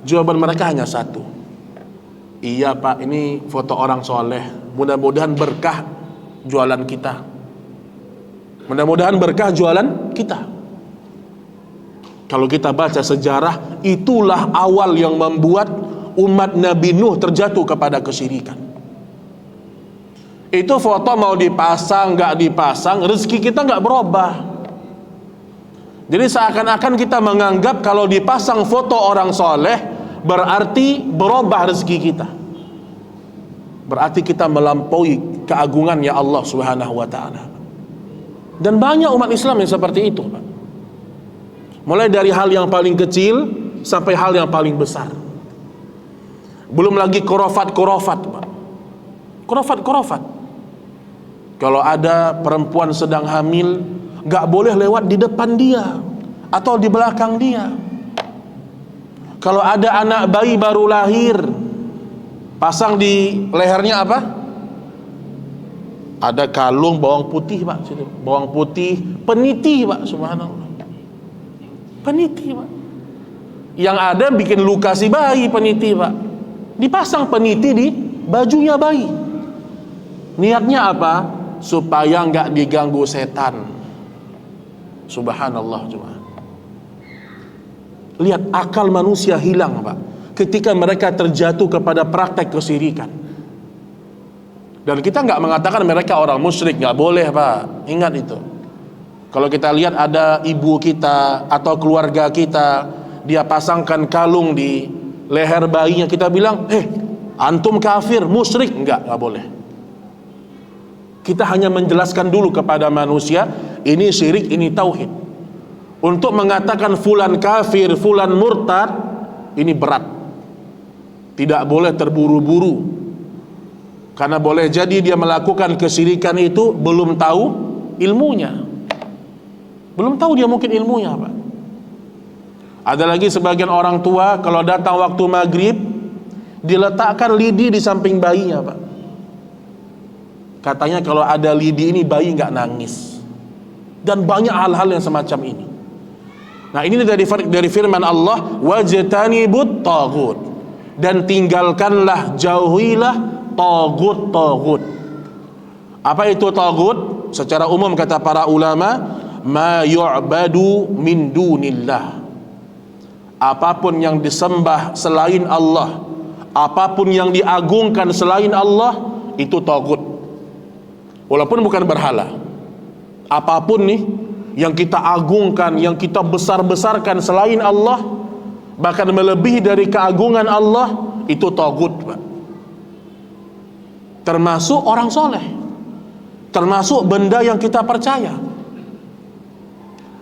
Jawaban mereka hanya satu, iya, Pak, ini foto orang soleh. Mudah-mudahan berkah jualan kita. Mudah-mudahan berkah jualan kita. Kalau kita baca sejarah, itulah awal yang membuat umat Nabi Nuh terjatuh kepada kesyirikan. Itu foto mau dipasang, nggak dipasang, rezeki kita nggak berubah. Jadi seakan-akan kita menganggap kalau dipasang foto orang soleh berarti berubah rezeki kita. Berarti kita melampaui keagungannya Allah Subhanahu wa ta'ala. Dan banyak umat Islam yang seperti itu, Pak. Mulai dari hal yang paling kecil sampai hal yang paling besar. Belum lagi khurafat-khurafat, Pak. Khurafat-khurafat. Kalau ada perempuan sedang hamil, gak boleh lewat di depan dia atau di belakang dia. Kalau ada anak bayi baru lahir, pasang di lehernya apa? Ada kalung bawang putih, Pak. Bawang putih, peniti, Pak. Subhanallah. Peniti, Pak. Yang ada bikin luka si bayi, peniti, Pak. Dipasang peniti di bajunya bayi. Niatnya apa? Supaya nggak diganggu setan. Subhanallah, cuma. Lihat akal manusia hilang, Pak, ketika mereka terjatuh kepada praktek kesyirikan. Dan kita nggak mengatakan mereka orang musyrik, nggak boleh, Pak. Ingat itu. Kalau kita lihat ada ibu kita atau keluarga kita, dia pasangkan kalung di leher bayinya, kita bilang, antum kafir, musyrik. Nggak boleh. Kita hanya menjelaskan dulu kepada manusia, ini syirik, ini tauhid. Untuk mengatakan fulan kafir, fulan murtad, ini berat. Tidak boleh terburu-buru. Karena boleh jadi dia melakukan kesyirikan itu belum tahu ilmunya. Belum tahu dia mungkin ilmunya, Pak. Ada lagi sebagian orang tua kalau datang waktu maghrib, diletakkan lidi di samping bayinya, Pak. Katanya kalau ada lidi ini bayi nggak nangis. Dan banyak hal-hal yang semacam ini. Nah, ini dari firman Allah, wajtanibut taghut, dan tinggalkanlah, jauhilah taghut-taghut. Apa itu taghut? Secara umum kata para ulama, ma yu'badu min dunillah. Apapun yang disembah selain Allah, apapun yang diagungkan selain Allah, itu taghut. Walaupun bukan berhala. Apapun nih yang kita agungkan, yang kita besar-besarkan selain Allah, bahkan melebihi dari keagungan Allah, itu taghut, Pak. termasuk orang soleh, termasuk benda yang kita percaya.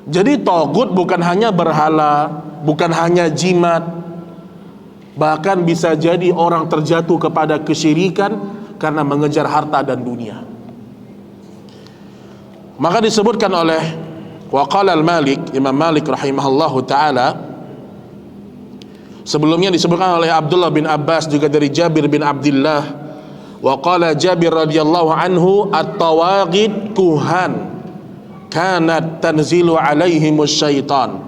Jadi togut bukan hanya berhala, bukan hanya jimat, bahkan bisa jadi orang terjatuh kepada kesyirikan karena mengejar harta dan dunia. Maka disebutkan oleh waqala al-Malik, Imam Malik rahimahullahu ta'ala, sebelumnya disebutkan oleh Abdullah bin Abbas, juga dari Jabir bin Abdullah, waqala Jabir radhiyallahu anhu, at-tawagid kuhan kanat tanzilu alaihimus syaitan,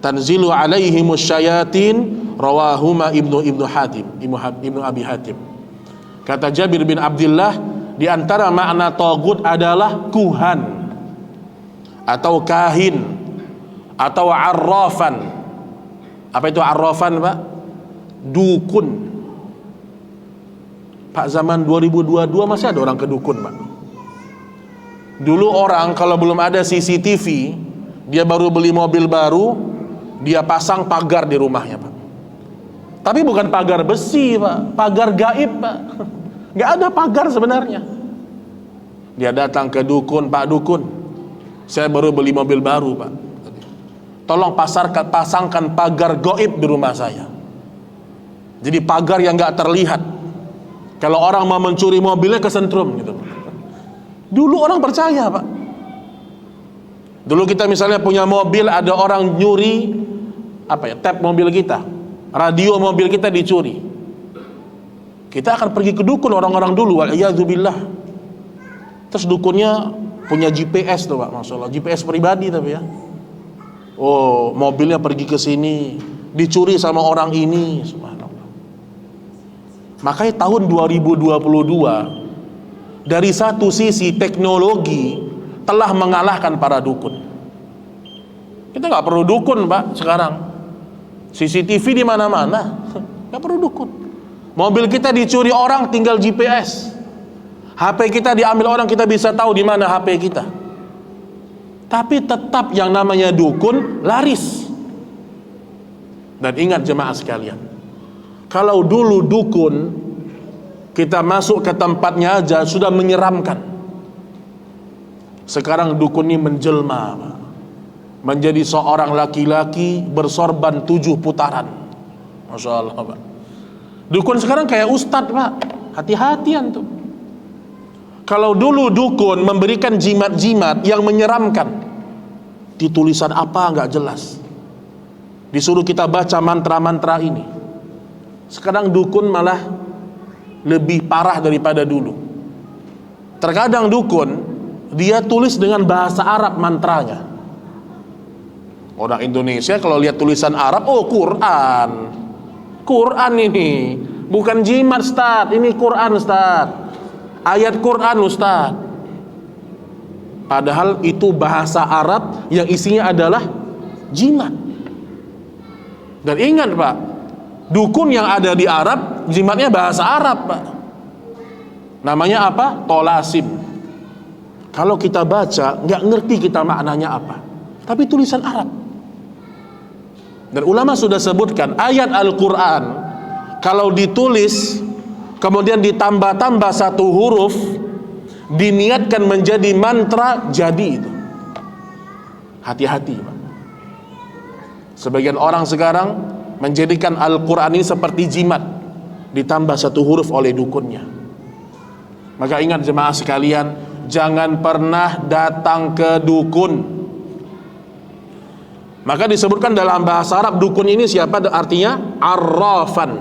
tanzilu alaihimus syayatin, rawahuma ibnu Abi Hatim. Kata Jabir bin Abdullah, di antara makna tagut adalah kuhan atau kahin atau arrafan. Apa itu arrafan, Pak? Dukun. Pak, zaman 2022 masih ada orang ke dukun, Pak. Dulu orang kalau belum ada CCTV, dia baru beli mobil baru, dia pasang pagar di rumahnya, Pak. Tapi bukan pagar besi, Pak, pagar gaib, Pak. Nggak ada pagar sebenarnya. Dia datang ke dukun, Pak dukun, saya baru beli mobil baru, Pak, tolong pasangkan pagar gaib di rumah saya. Jadi pagar yang nggak terlihat, kalau orang mau mencuri mobilnya kesentrum gitu. Dulu orang percaya, Pak. Dulu kita misalnya punya mobil, ada orang nyuri tap mobil kita, radio mobil kita dicuri, kita akan pergi ke dukun orang-orang dulu, wa'iyadzubillah. Terus dukunnya punya GPS tuh, Pak, Masya Allah, GPS pribadi tapi ya. Oh, mobilnya pergi ke sini, dicuri sama orang ini, subhanallah. Makanya tahun 2022, dari satu sisi teknologi telah mengalahkan para dukun. Kita nggak perlu dukun, Pak, sekarang. CCTV di mana-mana, nggak perlu dukun. Mobil kita dicuri orang, tinggal GPS. HP kita diambil orang, kita bisa tahu di mana HP kita. Tapi tetap yang namanya dukun laris. Dan ingat jemaah sekalian, kalau dulu dukun kita masuk ke tempatnya aja sudah menyeramkan. Sekarang dukun ini menjelma, Pak, menjadi seorang laki-laki bersorban 7 putaran. Masya Allah, Pak. Dukun sekarang kayak ustadz, Pak. Hati-hatian tuh. Kalau dulu dukun memberikan jimat-jimat yang menyeramkan, di tulisan apa nggak jelas, disuruh kita baca mantra-mantra ini. Sekarang dukun malah lebih parah daripada dulu. Terkadang dukun dia tulis dengan bahasa Arab mantranya. Orang Indonesia kalau lihat tulisan Arab, oh Quran, Quran ini bukan jimat, Ustaz, ini Quran, Ustaz, ayat Quran, Ustaz. Padahal itu bahasa Arab yang isinya adalah jimat. Dan ingat, Pak, dukun yang ada di Arab, jimatnya bahasa Arab, Pak. Namanya apa? Tolasim. Kalau kita baca, nggak ngerti kita maknanya apa, tapi tulisan Arab. Dan ulama sudah sebutkan, ayat Al-Quran kalau ditulis kemudian ditambah-tambah satu huruf, diniatkan menjadi mantra, jadi itu. Hati-hati, Pak. Sebagian orang sekarang menjadikan Al-Quran ini seperti jimat, ditambah satu huruf oleh dukunnya. Maka ingat jemaah sekalian, jangan pernah datang ke dukun. Maka disebutkan dalam bahasa Arab, dukun ini siapa? Artinya arrafan.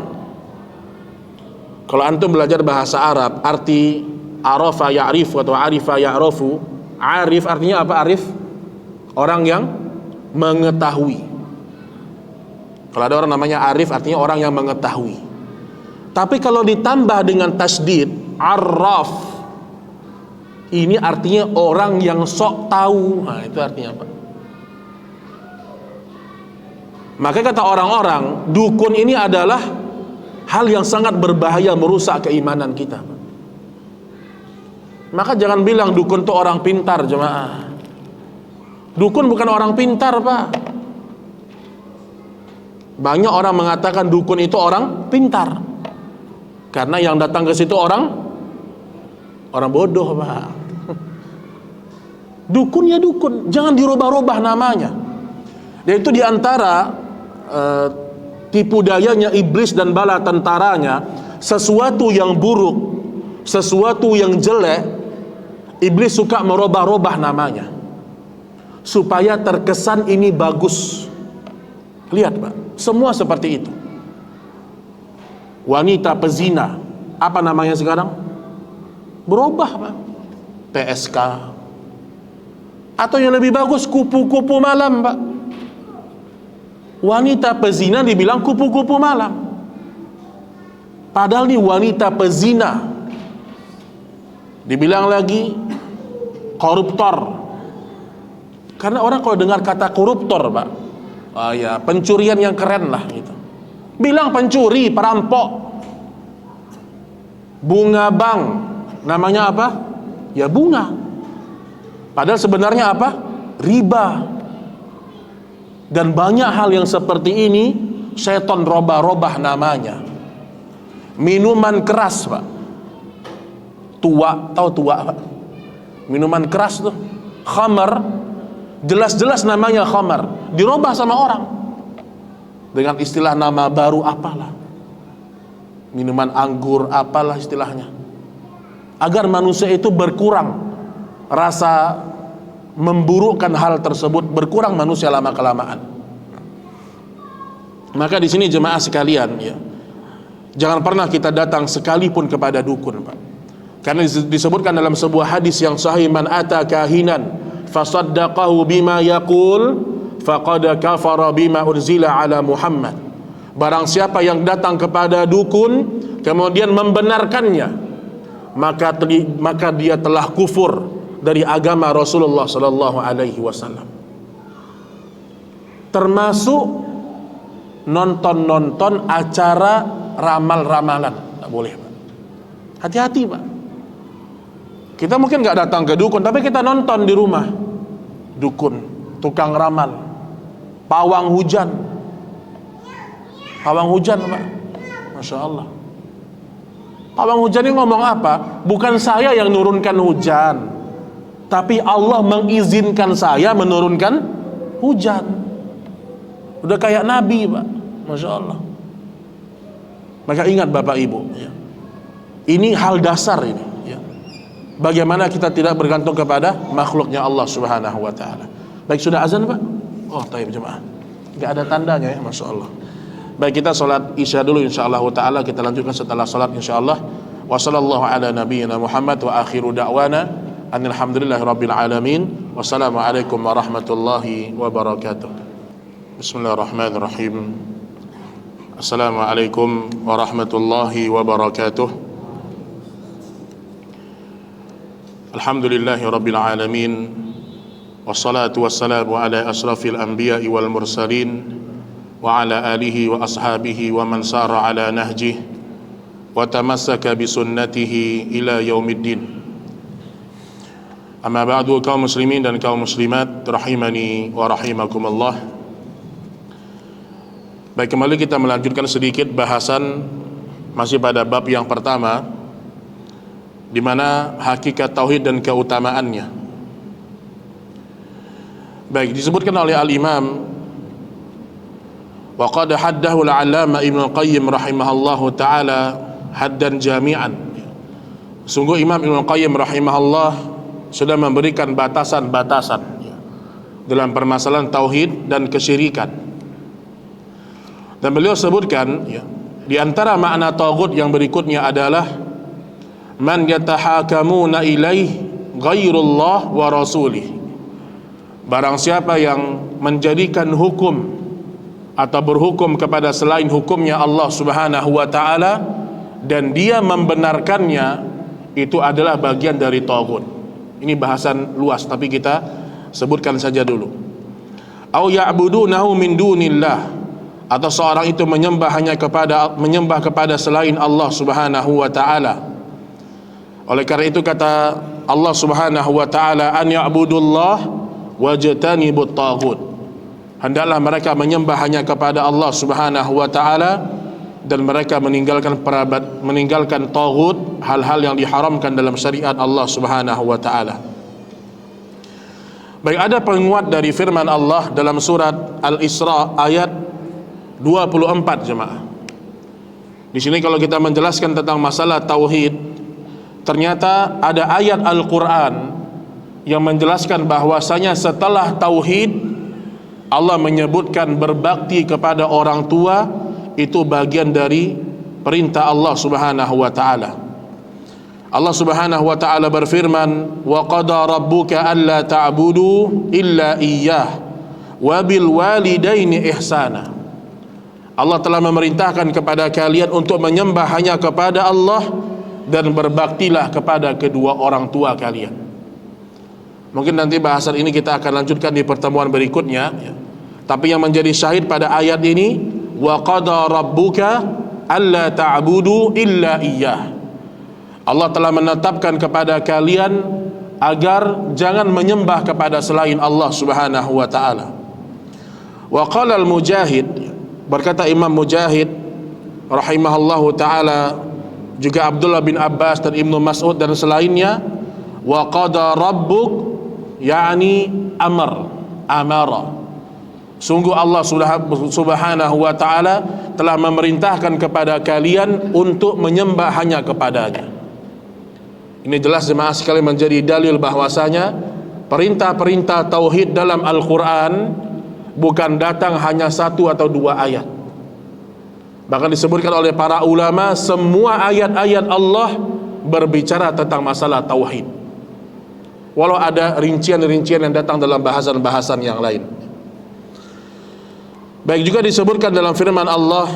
Kalau antum belajar bahasa Arab, arti arafa ya'rif atau arifa ya'rafu, arif artinya apa? Arif, orang yang mengetahui. Kalau ada orang namanya arif, artinya orang yang mengetahui. Tapi kalau ditambah dengan tasdid, arraf, ini artinya orang yang sok tahu. Nah, itu artinya apa? Maka kata orang-orang, dukun ini adalah hal yang sangat berbahaya, merusak keimanan kita. Maka jangan bilang dukun itu orang pintar, jemaah. Dukun bukan orang pintar, Pak. Banyak orang mengatakan dukun itu orang pintar, karena yang datang ke situ orang Orang bodoh, Pak. Dukun ya dukun, jangan dirubah-rubah namanya. Dan itu diantara tipu dayanya iblis dan bala tentaranya. Sesuatu yang buruk, sesuatu yang jelek, iblis suka merubah-rubah namanya supaya terkesan ini bagus. Lihat, Pak, semua seperti itu. Wanita pezina, apa namanya sekarang? Berubah, Pak. PSK. Atau yang lebih bagus, kupu-kupu malam, Pak. Wanita pezina dibilang kupu-kupu malam. Padahal ini wanita pezina. Dibilang lagi koruptor. Karena orang kalau dengar kata koruptor, Pak, oh ya, pencurian yang keren lah gitu. Bilang pencuri, perampok. Bunga bank, namanya apa? Ya bunga. Padahal sebenarnya apa? Riba. Dan banyak hal yang seperti ini setan robah-robah namanya. Minuman keras, Pak. Tua, tahu tua, Pak? Minuman keras tuh, khamar. Jelas-jelas namanya khamar, dirubah sama orang dengan istilah nama baru apalah, minuman anggur apalah istilahnya, agar manusia itu berkurang rasa memburukkan hal tersebut, berkurang manusia lama kelamaan. Maka di sini jemaah sekalian, ya, jangan pernah kita datang sekalipun kepada dukun, Pak. Karena disebutkan dalam sebuah hadis yang sahih, man ata kahinan fasaddaqahu bima yaqul faqad kafara bima unzila ala Muhammad. Barang siapa yang datang kepada dukun kemudian membenarkannya, maka dia telah kufur dari agama Rasulullah sallallahu alaihi wasallam. Termasuk nonton acara ramal-ramalan, tak boleh, Pak. Hati-hati, Pak. Kita mungkin gak datang ke dukun, tapi kita nonton di rumah dukun, tukang ramal, pawang hujan, Pak. Masya Allah. Pawang hujan ini ngomong apa? Bukan saya yang nurunkan hujan, tapi Allah mengizinkan saya menurunkan hujan. Udah kayak Nabi, Pak. Masya Allah. Maka ingat Bapak Ibu, ya, ini hal dasar ini, ya. Bagaimana kita tidak bergantung kepada makhluknya Allah Subhanahu wa ta'ala. Baik, sudah azan, Pak? Oh, taib jemaah. Enggak ada tandanya ya, Masya Allah. Baik, kita salat Isya dulu insyaallah ta'ala, kita lanjutkan setelah salat insyaallah. Wa sallallahu ala nabiyyina Muhammad wa akhiru da'wana alhamdulillahi rabbil alamin. Wassalamualaikum warahmatullahi wabarakatuh. Bismillahirrahmanirrahim. Assalamualaikum warahmatullahi wabarakatuh. Alhamdulillahi rabbil alamin. Wassalatu wassalamu ala asrafil anbiya'i wal mursalin wa ala alihi wa ashabihi wa man sara ala nahjih wa tamassaka bi sunnatihi ila yaumiddin. Amma ba'du, kaum muslimin dan kaum muslimat rahimani wa rahimakumullah. Baik, kembali kita melanjutkan sedikit bahasan masih pada bab yang pertama, di mana hakikat tauhid dan keutamaannya. Baik, disebutkan oleh al-Imam wa qad haddahu al-'allama Ibnu Qayyim rahimahullahu taala haddan jami'an. Sungguh Imam Ibnu Qayyim rahimahullah sudah memberikan batasan-batasan dalam permasalahan tauhid dan kesyirikan. Dan beliau sebutkan, ya, di antara makna taghut yang berikutnya adalah man yatahakamuna ilaih ghairullah wa rasulih. Barang siapa yang menjadikan hukum atau berhukum kepada selain hukumnya Allah Subhanahu wa ta'ala dan dia membenarkannya, itu adalah bagian dari taghut. Ini bahasan luas, tapi kita sebutkan saja dulu. Au ya'budunahu min dunillah, atau seorang itu menyembah kepada selain Allah Subhanahu wa ta'ala. Oleh karena itu kata Allah Subhanahu wa ta'ala, an ya'budullah wajtanibut taghut. Hendaklah mereka menyembah hanya kepada Allah Subhanahu wa ta'ala dan mereka meninggalkan taghut, hal-hal yang diharamkan dalam syariat Allah Subhanahu wa taala. Baik, ada penguat dari firman Allah dalam surat Al-Isra ayat 24 jemaah. Di sini kalau kita menjelaskan tentang masalah tauhid, ternyata ada ayat Al-Qur'an yang menjelaskan bahwasanya setelah tauhid Allah menyebutkan berbakti kepada orang tua itu bagian dari perintah Allah Subhanahu wa taala. Allah Subhanahu wa taala berfirman, "Wa qada rabbuka alla ta'budu illa iyyah wa bil walidaini ihsana." Allah telah memerintahkan kepada kalian untuk menyembah hanya kepada Allah dan berbaktilah kepada kedua orang tua kalian. Mungkin nanti bahasan ini kita akan lanjutkan di pertemuan berikutnya, ya. Tapi yang menjadi syahid pada ayat ini, wa qada rabbuka alla ta'budu illa iyyah. Allah telah menetapkan kepada kalian agar jangan menyembah kepada selain Allah Subhanahu wa taala. Wa qala al-Mujahid, berkata Imam Mujahid rahimahullahu taala, juga Abdullah bin Abbas dan Ibnu Mas'ud dan selainnya, wa qada rabbuk yakni amara. Sungguh Allah Subhanahu wa taala telah memerintahkan kepada kalian untuk menyembah hanya kepadanya. Ini jelas jemaah sekalian menjadi dalil bahwasanya perintah-perintah tauhid dalam Al-Qur'an bukan datang hanya satu atau dua ayat. Bahkan disebutkan oleh para ulama, semua ayat-ayat Allah berbicara tentang masalah tauhid, walau ada rincian-rincian yang datang dalam bahasan-bahasan yang lain. Baik, juga disebutkan dalam firman Allah,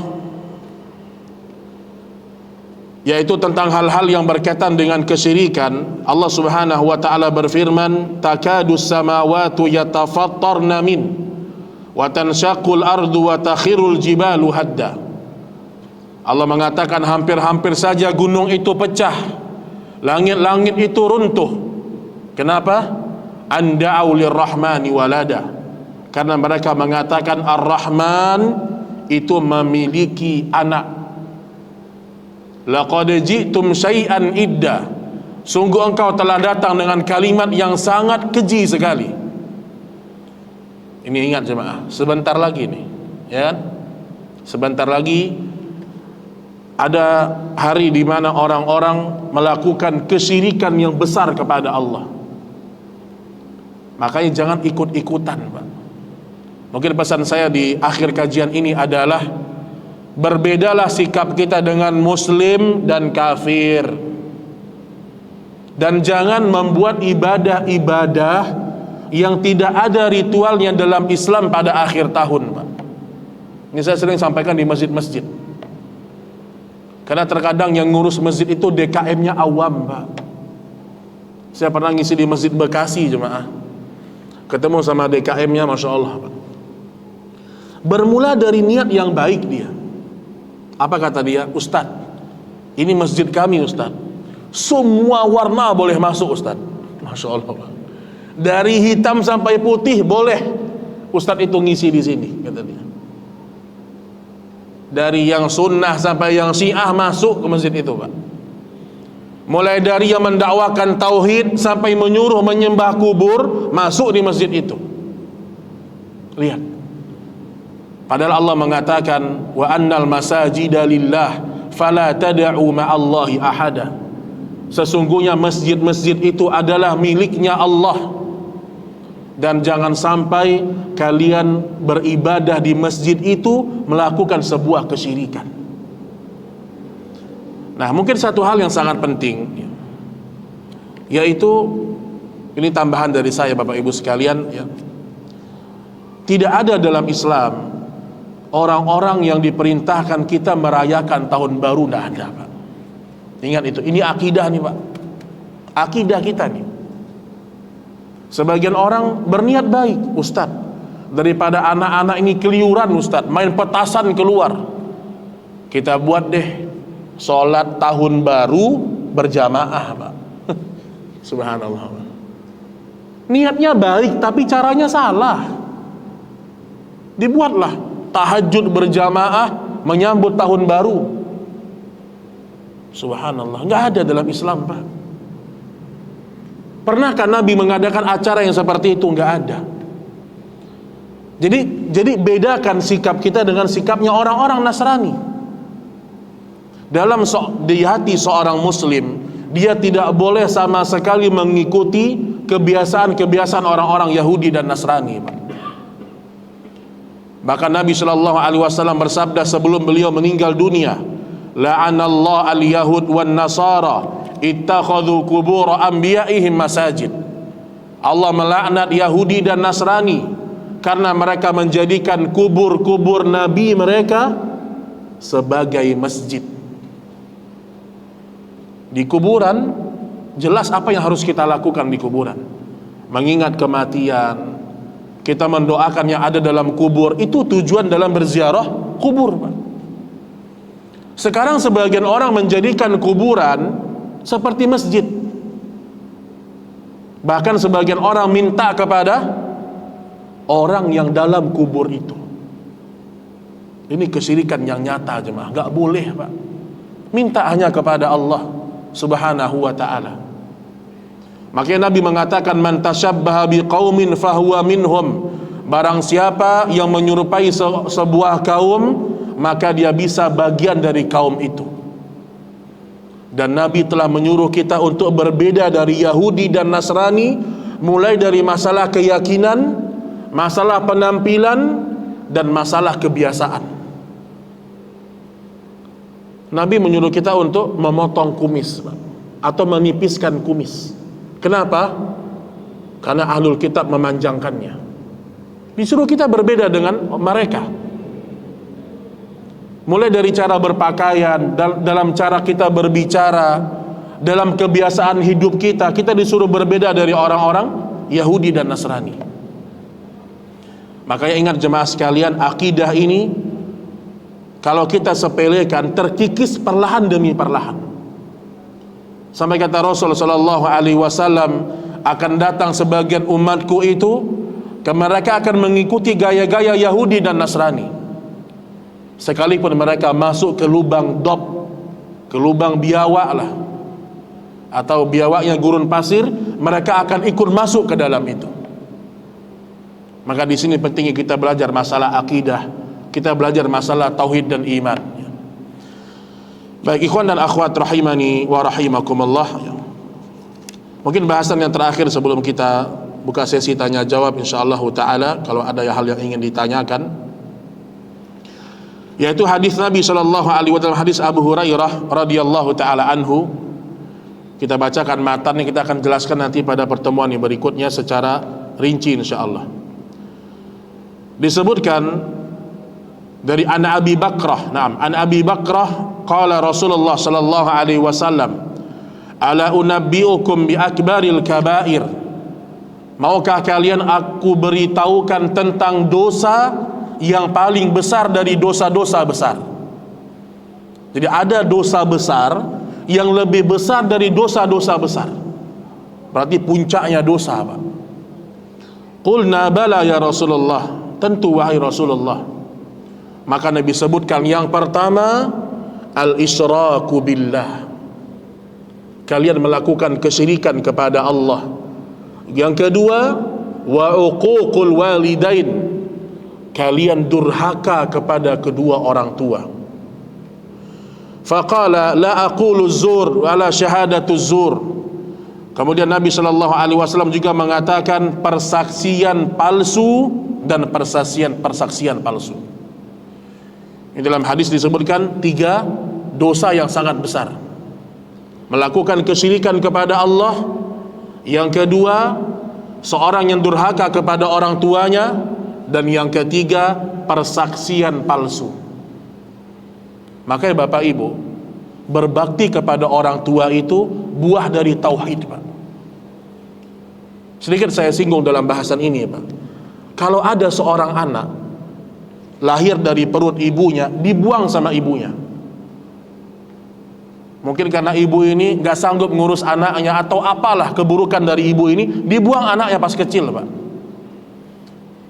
yaitu tentang hal-hal yang berkaitan dengan kesyirikan. Allah Subhanahu wa taala berfirman, takadus samawati yatafattarna min wa tanshaqqul ardu wa takhirul jibalu hadda. Allah mengatakan hampir-hampir saja gunung itu pecah, langit-langit itu runtuh. Kenapa? Anda'u lirrahmani walada, karena mereka mengatakan Ar-Rahman itu memiliki anak. Laqad ji'tum syai'an idda, sungguh engkau telah datang dengan kalimat yang sangat keji sekali. Ini ingat jemaah, sebentar lagi nih, ya kan? Sebentar lagi ada hari di mana orang-orang melakukan kesyirikan yang besar kepada Allah. Makanya jangan ikut-ikutan, Pak. Mungkin pesan saya di akhir kajian ini adalah, berbedalah sikap kita dengan muslim dan kafir, dan jangan membuat ibadah-ibadah yang tidak ada ritualnya dalam Islam pada akhir tahun, Pak. Ini saya sering sampaikan di masjid-masjid, karena terkadang yang ngurus masjid itu DKM-nya awam, Pak. Saya pernah ngisi di Masjid Bekasi jemaah, ketemu sama DKM-nya, Masya Allah, Pak. Bermula dari niat yang baik dia. Apa kata dia? Ustadz, ini masjid kami Ustadz, semua warna boleh masuk Ustadz. Masya Allah, Pak. Dari hitam sampai putih boleh Ustadz itu ngisi di sini, kata dia. Dari yang sunnah sampai yang syiah masuk ke masjid itu, Pak. Mulai dari yang mendakwakan tauhid sampai menyuruh menyembah kubur masuk di masjid itu. Lihat. Padahal Allah mengatakan, wa annal masajida lillah fala tad'u ma'allahi ahada. Sesungguhnya masjid-masjid itu adalah miliknya Allah, dan jangan sampai kalian beribadah di masjid itu melakukan sebuah kesyirikan. Nah, mungkin satu hal yang sangat penting, yaitu ini tambahan dari saya Bapak Ibu sekalian, ya. Tidak ada dalam Islam orang-orang yang diperintahkan kita merayakan tahun baru, tidak ada, Pak. Ingat itu, ini akidah nih, Pak. Akidah kita nih. Sebagian orang berniat baik, Ustadz, daripada anak-anak ini keliuran Ustadz, main petasan keluar, kita buat deh sholat tahun baru berjamaah, Pak. Subhanallah. Niatnya baik tapi caranya salah. Dibuatlah tahajud berjamaah menyambut tahun baru. Subhanallah, nggak ada dalam Islam, Pak. Pernahkah Nabi mengadakan acara yang seperti itu? Nggak ada. Jadi bedakan sikap kita dengan sikapnya orang-orang Nasrani. Di hati seorang Muslim, dia tidak boleh sama sekali mengikuti kebiasaan-kebiasaan orang-orang Yahudi dan Nasrani, Pak. Bahkan Nabi Shallallahu Alaihi Wasallam bersabda sebelum beliau meninggal dunia, la'anallahu al-yahud wan nasara ittakhadhu qubur anbiya'ihim masajid. Allah melaknat Yahudi dan Nasrani karena mereka menjadikan kubur-kubur nabi mereka sebagai masjid. Di kuburan jelas apa yang harus kita lakukan di kuburan. Mengingat kematian, kita mendoakan yang ada dalam kubur. Itu tujuan dalam berziarah kubur, Pak. Sekarang sebagian orang menjadikan kuburan seperti masjid. Bahkan sebagian orang minta kepada orang yang dalam kubur itu. Ini kesyirikan yang nyata, jemaah. Gak boleh, Pak. Minta hanya kepada Allah Subhanahu wa ta'ala. Makanya Nabi mengatakan, man tasyabbaha biqaumin fahuwa minhum. Barang siapa yang menyerupai sebuah kaum, maka dia bisa bagian dari kaum itu. Dan Nabi telah menyuruh kita untuk berbeda dari Yahudi dan Nasrani, mulai dari masalah keyakinan, masalah penampilan, dan masalah kebiasaan. Nabi menyuruh kita untuk memotong kumis, Pak, atau menipiskan kumis. Kenapa? Karena ahlul kitab memanjangkannya. Disuruh kita berbeda dengan mereka. Mulai dari cara berpakaian, dalam cara kita berbicara, dalam kebiasaan hidup kita disuruh berbeda dari orang-orang Yahudi dan Nasrani. Makanya ingat jemaah sekalian, akidah ini kalau kita sepelekan, terkikis perlahan demi perlahan. Sampai kata Rasul sallallahu alaihi wasallam, akan datang sebagian umatku itu, mereka akan mengikuti gaya-gaya Yahudi dan Nasrani. Sekalipun mereka masuk ke lubang dop, ke lubang biawak lah, atau biawaknya gurun pasir, mereka akan ikut masuk ke dalam itu. Maka di sini pentingnya kita belajar masalah akidah, kita belajar masalah tauhid dan iman. Baik ikhwan dan akhwat rahimani wa rahimakumullah. Mungkin bahasan yang terakhir sebelum kita buka sesi tanya jawab insyaallah taala, kalau ada hal yang ingin ditanyakan, yaitu hadis Nabi sallallahu alaihi wasallam, hadis Abu Hurairah radhiyallahu taala anhu. Kita bacakan matannya, kita akan jelaskan nanti pada pertemuan yang berikutnya secara rinci insyaallah. Disebutkan dari an Abi Bakrah, an Abi Bakrah qala Rasulullah sallallahu alaihi wasallam, ala unabbiukum bi akbaril kabair. Maukah kalian aku beritahukan tentang dosa yang paling besar dari dosa-dosa besar? Jadi ada dosa besar yang lebih besar dari dosa-dosa besar. Berarti puncaknya dosa, Pak. Qulna bala ya Rasulullah, tentu wahai Rasulullah. Maka Nabi sebutkan yang pertama, al-isyraku billah, kalian melakukan kesyirikan kepada Allah. Yang kedua, wa uququl walidain, kalian durhaka kepada kedua orang tua. Faqala la aqulu zur wala syahadatu zur. Kemudian Nabi sallallahu alaihi wasallam juga mengatakan persaksian palsu dan persaksian palsu. Di dalam hadis disebutkan 3 dosa yang sangat besar. Melakukan kesyirikan kepada Allah. Yang kedua, seorang yang durhaka kepada orang tuanya. Dan yang ketiga, persaksian palsu. Makanya Bapak Ibu, berbakti kepada orang tua itu buah dari tauhid, Pak. Sedikit saya singgung dalam bahasan ini, Pak. Kalau ada seorang anak lahir dari perut ibunya, dibuang sama ibunya. Mungkin karena ibu ini gak sanggup ngurus anaknya, atau apalah keburukan dari ibu ini, dibuang anaknya pas kecil, Pak.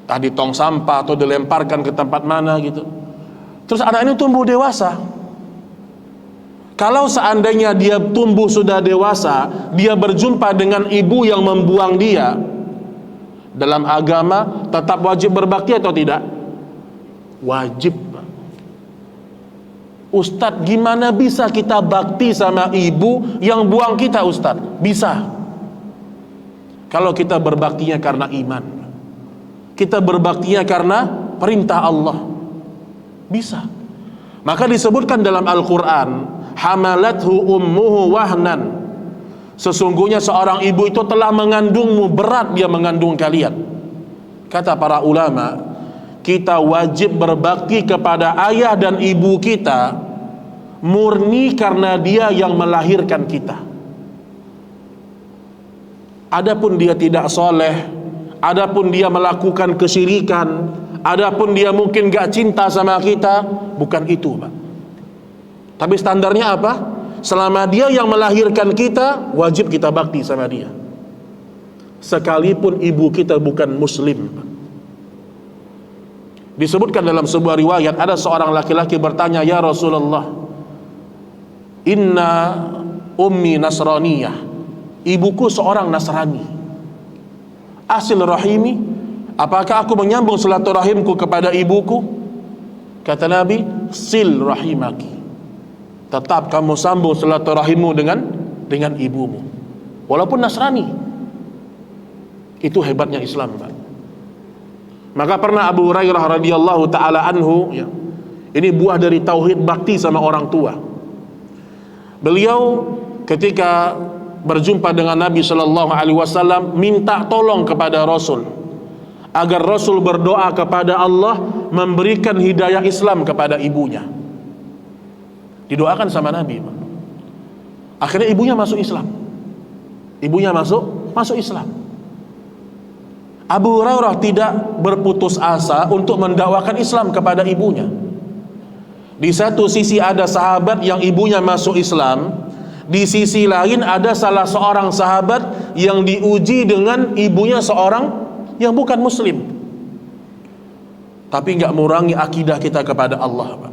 Entah di tong sampah atau dilemparkan ke tempat mana gitu. Terus anak ini tumbuh dewasa. Kalau seandainya dia tumbuh sudah dewasa, dia berjumpa dengan ibu yang membuang dia, dalam agama tetap wajib berbakti atau tidak? Wajib. Ustadz, gimana bisa kita bakti sama ibu yang buang kita, Ustadz? Bisa. Kalau kita berbaktinya karena iman, kita berbaktinya karena perintah Allah, bisa. Maka disebutkan dalam Al-Quran, hamalathu ummuhu wahnan, sesungguhnya seorang ibu itu telah mengandungmu, berat dia mengandung kalian. Kata para ulama, kita wajib berbakti kepada ayah dan ibu kita murni karena dia yang melahirkan kita. Adapun dia tidak soleh, adapun dia melakukan kesyirikan, adapun dia mungkin gak cinta sama kita, bukan itu, Pak. Tapi standarnya apa? Selama dia yang melahirkan kita, wajib kita bakti sama dia, sekalipun ibu kita bukan muslim, Pak. Disebutkan dalam sebuah riwayat, ada seorang laki-laki bertanya, ya Rasulullah, inna ummi nasraniyah, ibuku seorang Nasrani, asil rahimi, apakah aku menyambung silaturahimku kepada ibuku? Kata Nabi, sil rahimaki, tetap kamu sambung silaturahimmu dengan ibumu, walaupun Nasrani. Itu hebatnya Islam, Pak. Maka pernah Abu Hurairah radhiyallahu taala anhu, ya, ini buah dari tauhid bakti sama orang tua. Beliau ketika berjumpa dengan Nabi Shallallahu Alaihi Wasallam minta tolong kepada Rasul agar Rasul berdoa kepada Allah memberikan hidayah Islam kepada ibunya. Didoakan sama Nabi. Akhirnya ibunya masuk Islam. Ibunya masuk Islam. Abu Hurairah tidak berputus asa untuk mendakwakan Islam kepada ibunya. Di satu sisi ada sahabat yang ibunya masuk Islam, di sisi lain ada salah seorang sahabat yang diuji dengan ibunya seorang yang bukan muslim. Tapi nggak mengurangi akidah kita kepada Allah, Pak.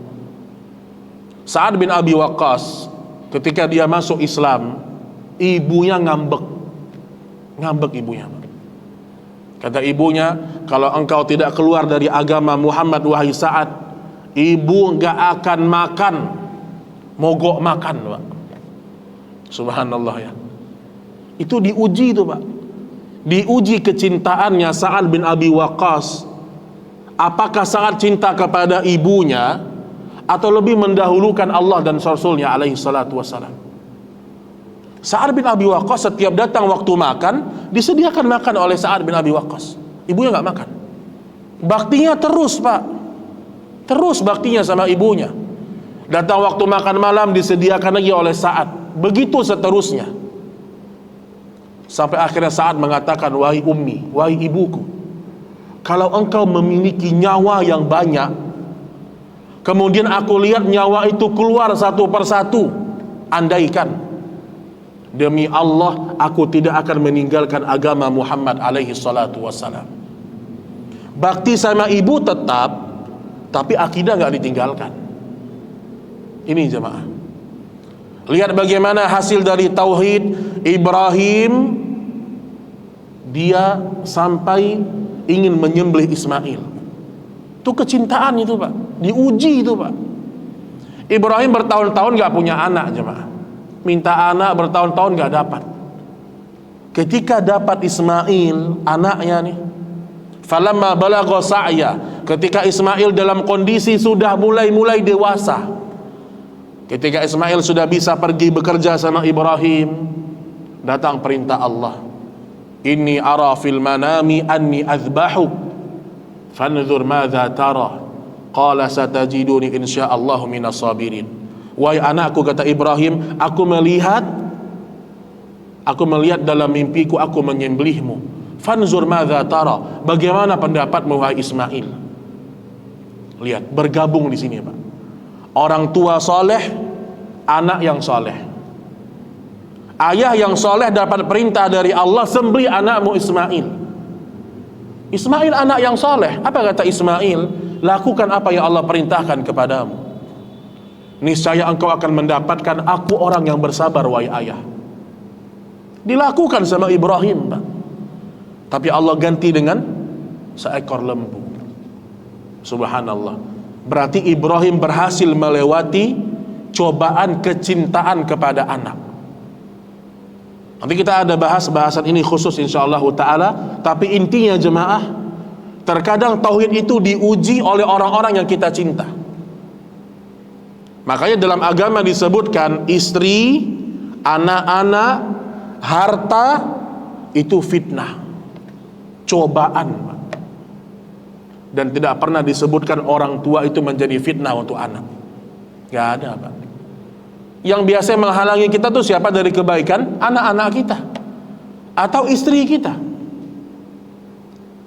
Sa'ad bin Abi Waqqas ketika dia masuk Islam, ibunya ngambek ibunya. Kata ibunya, kalau engkau tidak keluar dari agama Muhammad, wahai Sa'ad, ibu nggak akan makan, mogok makan, Pak. Subhanallah, ya. Itu diuji itu, Pak. Diuji kecintaannya Sa'ad bin Abi Waqqas. Apakah Sa'ad cinta kepada ibunya atau lebih mendahulukan Allah dan Rasulnya alaihi salatu wassalam? Sa'ad bin Abi Waqqas setiap datang waktu makan, disediakan makan oleh Sa'ad bin Abi Waqqas. Ibunya nggak makan. Baktinya terus, Pak. Terus baktinya sama ibunya. Datang waktu makan malam, disediakan lagi oleh Sa'ad. Begitu seterusnya. Sampai akhirnya Sa'ad mengatakan, wahai ummi, wahai ibuku, kalau engkau memiliki nyawa yang banyak, kemudian aku lihat nyawa itu keluar satu persatu, andaikan, demi Allah, aku tidak akan meninggalkan agama Muhammad alaihi salatu wassalam. Bakti sama ibu tetap, tapi akidah gak ditinggalkan. Ini jemaah. Lihat bagaimana hasil dari tauhid Ibrahim. Dia sampai ingin menyembelih Ismail. Itu kecintaan itu, Pak. Diuji itu, Pak. Ibrahim bertahun-tahun gak punya anak, jemaah. Minta anak bertahun-tahun gak dapat. Ketika dapat Ismail, anaknya nih, falamma balagha sa'ya, ketika Ismail dalam kondisi sudah mulai dewasa, ketika Ismail sudah bisa pergi bekerja sama Ibrahim, datang perintah Allah, inni ara fil manami anni azbahuk fanzur madza tara qala satajiduni insyaallah minas sabirin. Wahai anakku, kata Ibrahim, aku melihat dalam mimpiku aku menyembelihmu. Fanzur madza tara, bagaimana pendapatmu wahai Ismail? Lihat, bergabung di sini, Pak. Orang tua soleh, anak yang soleh. Ayah yang soleh dapat perintah dari Allah, sembelih anakmu Ismail. Ismail anak yang soleh. Apa kata Ismail? lakukan apa yang Allah perintahkan kepadamu. Niscaya engkau akan mendapatkan aku orang yang bersabar, wahai ayah. Dilakukan sama Ibrahim, Pak. Tapi Allah ganti dengan seekor lembu. Subhanallah. Berarti Ibrahim berhasil melewati cobaan kecintaan kepada anak. Nanti kita ada bahas bahasan ini khusus insyaallah ta'ala. Tapi intinya jemaah, terkadang tauhid itu diuji oleh orang-orang yang kita cinta. Makanya dalam agama disebutkan istri, anak-anak, harta itu fitnah, cobaan. Dan tidak pernah disebutkan orang tua itu menjadi fitnah untuk anak. Gak ada, Pak. Yang biasa menghalangi kita tuh siapa dari kebaikan? Anak-anak kita atau istri kita.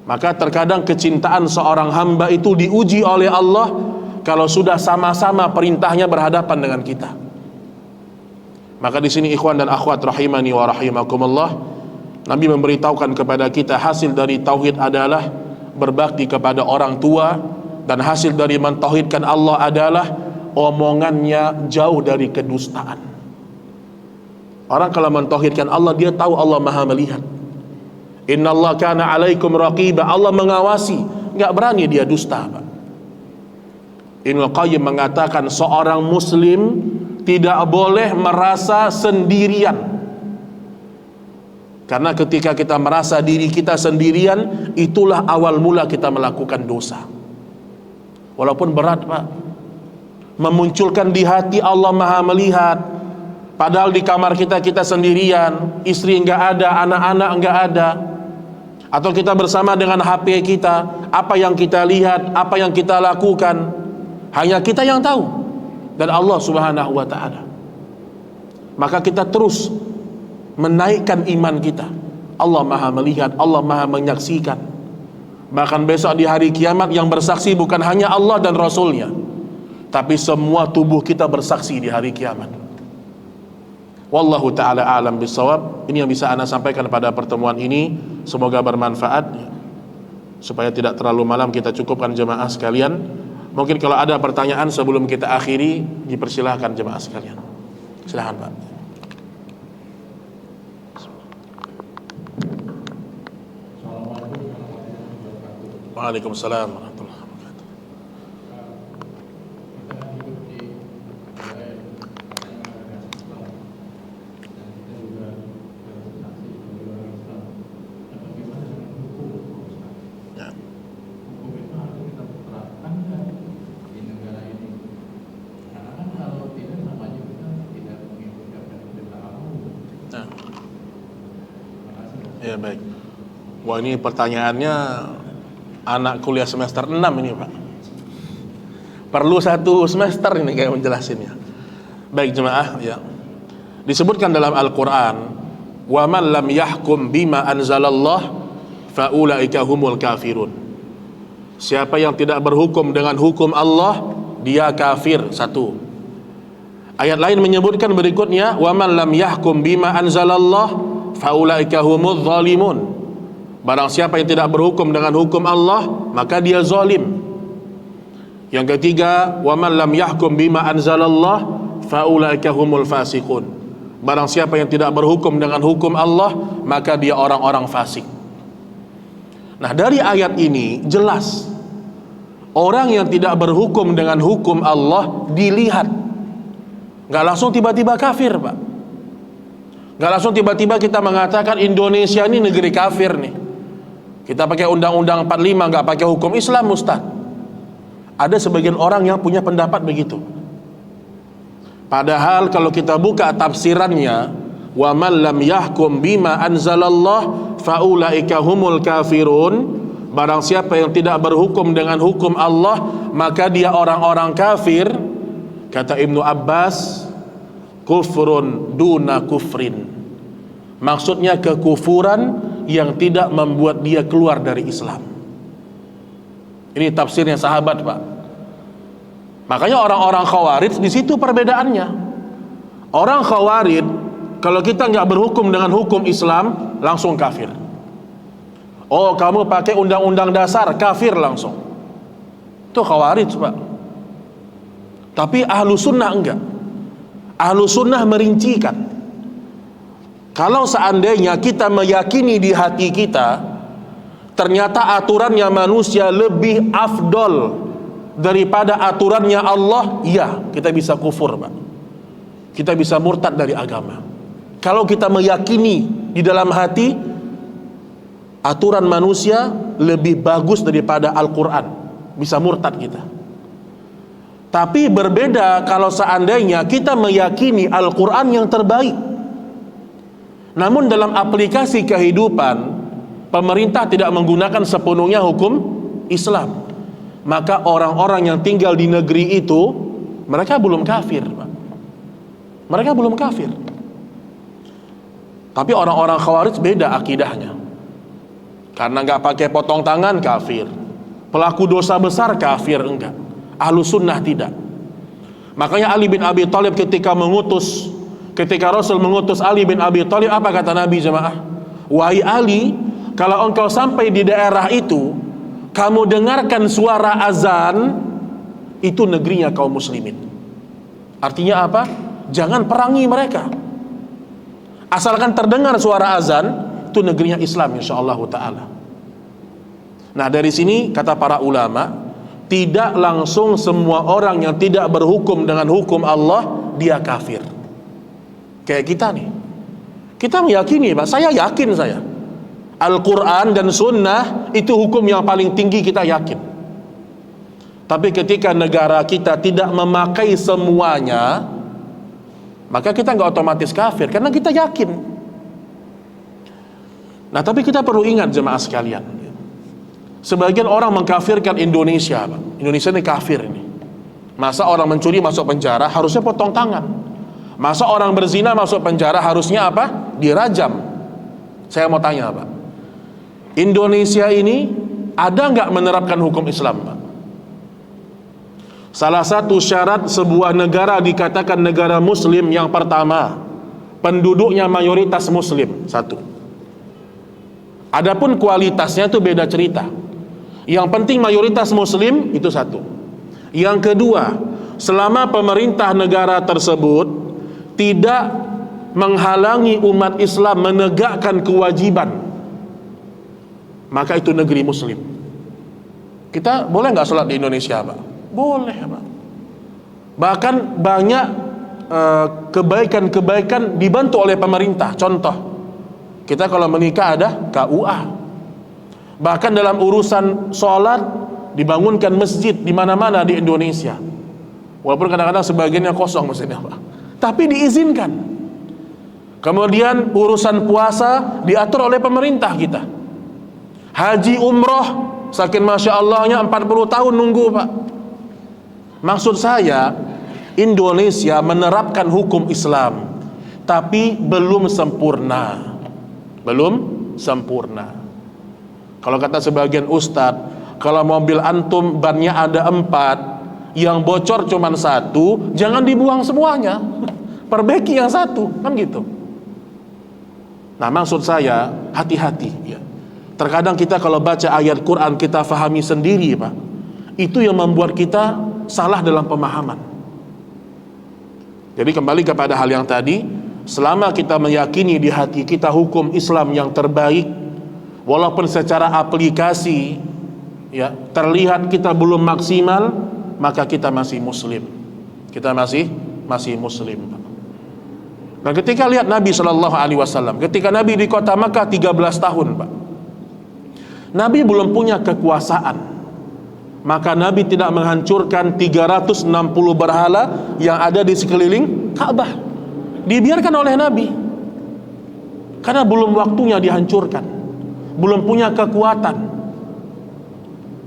Maka terkadang kecintaan seorang hamba itu diuji oleh Allah kalau sudah sama-sama perintahnya berhadapan dengan kita. Maka di sini ikhwan dan akhwat rahimani wa rahimakumullah, Nabi memberitahukan kepada kita hasil dari tauhid adalah berbakti kepada orang tua, dan hasil dari mentauhidkan Allah adalah omongannya jauh dari kedustaan. Orang kalau mentauhidkan Allah, dia tahu Allah Maha melihat. Innallaha kana 'alaikum raqiba. Allah mengawasi, enggak berani dia dusta, Pak. Ibnu Qayyim mengatakan seorang muslim tidak boleh merasa sendirian. Karena ketika kita merasa diri kita sendirian, itulah awal mula kita melakukan dosa. Walaupun berat, Pak. Memunculkan di hati Allah Maha melihat, padahal di kamar kita sendirian, istri enggak ada, anak-anak enggak ada. Atau kita bersama dengan HP kita, apa yang kita lihat, apa yang kita lakukan, hanya kita yang tahu, dan Allah Subhanahu wa ta'ala. Maka kita terus menaikkan iman kita. Allah Maha melihat, Allah Maha menyaksikan. Bahkan besok di hari kiamat yang bersaksi bukan hanya Allah dan Rasulnya, tapi semua tubuh kita bersaksi di hari kiamat. Wallahu ta'ala a'lam bissawab. Ini yang bisa ana sampaikan pada pertemuan ini. Semoga bermanfaat. Supaya tidak terlalu malam, kita cukupkan jemaah sekalian. Mungkin kalau ada pertanyaan sebelum kita akhiri, dipersilahkan jemaah sekalian. Silahkan, Pak. Waalaikumsalam warahmatullahi wabarakatuh. Ya, baik. Wah, ini pertanyaannya anak kuliah semester 6 ini, Pak. Perlu 1 semester ini kayak menjelasinnya. Baik jemaah, ya. Disebutkan dalam Al-Qur'an, "Wa man lam yahkum bima anzalallah fa ulaika humul kafirun." Siapa yang tidak berhukum dengan hukum Allah, dia kafir. 1. Ayat lain menyebutkan berikutnya, "Wa man lam yahkum bima anzalallah faulaika humudz zalimun." Barang siapa yang tidak berhukum dengan hukum Allah, maka dia zalim. Yang ketiga, "Wa man lam yahkum bima anzalallah faulaika humul fasiqun." Barang siapa yang tidak berhukum dengan hukum Allah, maka dia orang-orang fasik. Nah, dari ayat ini jelas orang yang tidak berhukum dengan hukum Allah dilihat. Nggak langsung tiba-tiba kafir, Pak. Nggak langsung tiba-tiba kita mengatakan Indonesia ini negeri kafir nih. Kita pakai undang-undang 45, nggak pakai hukum Islam, Ustaz. Ada sebagian orang yang punya pendapat begitu. Padahal kalau kita buka tafsirannya, wa man lam yahkum bima anzalallah faulaika humul kafirun. Barang siapa yang tidak berhukum dengan hukum Allah, maka dia orang-orang kafir. Kata Ibnu Abbas, kufrun duna kufrin. Maksudnya kekufuran yang tidak membuat dia keluar dari Islam. Ini tafsirnya sahabat, Pak. Makanya orang-orang Khawarij di situ perbedaannya. Orang Khawarij kalau kita nggak berhukum dengan hukum Islam langsung kafir. Oh, kamu pakai undang-undang dasar, kafir langsung. Itu Khawarij, Pak. Tapi Ahlu Sunnah enggak. Ahlu Sunnah merincikan, kalau seandainya kita meyakini di hati kita ternyata aturannya manusia lebih afdol daripada aturannya Allah, ya, kita bisa kufur, Pak. Kita bisa murtad dari agama. Kalau kita meyakini di dalam hati aturan manusia lebih bagus daripada Al-Quran, bisa murtad kita. Tapi berbeda kalau seandainya kita meyakini Al-Quran yang terbaik, namun dalam aplikasi kehidupan pemerintah tidak menggunakan sepenuhnya hukum Islam, maka orang-orang yang tinggal di negeri itu mereka belum kafir, Pak. Mereka belum kafir. Tapi orang-orang Khawarij beda akidahnya. Karena nggak pakai potong tangan kafir, pelaku dosa besar kafir enggak. Ahlu Sunnah tidak. Makanya Ali bin Abi Thalib ketika Rasul mengutus Ali bin Abi Thalib, apa kata Nabi jemaah? Wahai Ali, kalau engkau sampai di daerah itu, kamu dengarkan suara azan, itu negerinya kaum muslimin. Artinya apa? Jangan perangi mereka. Asalkan terdengar suara azan, itu negerinya Islam insyaallah ta'ala. Nah, dari sini kata para ulama, tidak langsung semua orang yang tidak berhukum dengan hukum Allah dia kafir. Kayak kita nih, kita meyakini, Pak, saya yakin Al-Quran dan Sunnah itu hukum yang paling tinggi, kita yakin. Tapi ketika negara kita tidak memakai semuanya, maka kita nggak otomatis kafir, karena kita yakin. Nah, tapi kita perlu ingat jemaah sekalian, sebagian orang mengkafirkan Indonesia, Pak. Indonesia ini kafir ini. Masa orang mencuri masuk penjara harusnya potong tangan? Masa orang berzina masuk penjara harusnya apa? Dirajam. Saya mau tanya, Pak, Indonesia ini ada nggak menerapkan hukum Islam, Pak? Salah satu syarat sebuah negara dikatakan negara Muslim yang pertama, penduduknya mayoritas Muslim, satu. Adapun kualitasnya itu beda cerita. Yang penting mayoritas Muslim, itu satu. Yang kedua, selama pemerintah negara tersebut tidak menghalangi umat Islam menegakkan kewajiban, maka itu negeri Muslim. Kita boleh nggak sholat di Indonesia, Pak? Boleh, Pak. Bahkan banyak kebaikan-kebaikan dibantu oleh pemerintah. Contoh, kita kalau menikah ada KUA. Bahkan dalam urusan sholat dibangunkan masjid di mana-mana di Indonesia. Walaupun kadang-kadang sebagiannya kosong masjidnya, Pak, tapi diizinkan. Kemudian urusan puasa diatur oleh pemerintah kita. Haji umroh, saking masya Allahnya 40 tahun nunggu, Pak. Maksud saya, Indonesia menerapkan hukum Islam, tapi belum sempurna. Belum sempurna. Kalau kata sebagian ustadz, kalau mobil antum bannya ada 4, yang bocor cuma 1, jangan dibuang semuanya, perbaiki yang 1, kan gitu. Nah, maksud saya hati-hati ya. Terkadang kita kalau baca ayat Quran kita fahami sendiri, Pak, itu yang membuat kita salah dalam pemahaman. Jadi kembali kepada hal yang tadi, selama kita meyakini di hati kita hukum Islam yang terbaik, walaupun secara aplikasi ya terlihat kita belum maksimal, maka kita masih muslim. Kita masih muslim. Nah, ketika lihat Nabi Shallallahu Alaihi Wasallam, ketika Nabi di kota Makkah 13 tahun, Pak, Nabi belum punya kekuasaan, maka Nabi tidak menghancurkan 360 berhala yang ada di sekeliling Ka'bah. Dibiarkan oleh Nabi, karena belum waktunya dihancurkan, belum punya kekuatan.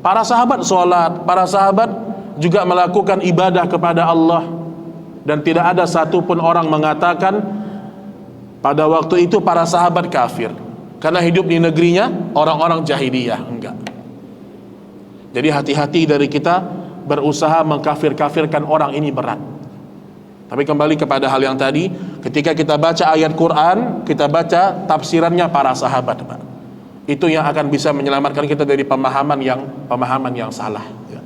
Para sahabat sholat, para sahabat juga melakukan ibadah kepada Allah, dan tidak ada satupun orang mengatakan pada waktu itu para sahabat kafir karena hidup di negerinya orang-orang jahiliyah. Enggak. Jadi hati-hati dari kita berusaha mengkafir-kafirkan orang, ini berat. Tapi kembali kepada hal yang tadi, ketika kita baca ayat Quran, kita baca tafsirannya para sahabat, Pak. Itu yang akan bisa menyelamatkan kita dari pemahaman yang salah ya.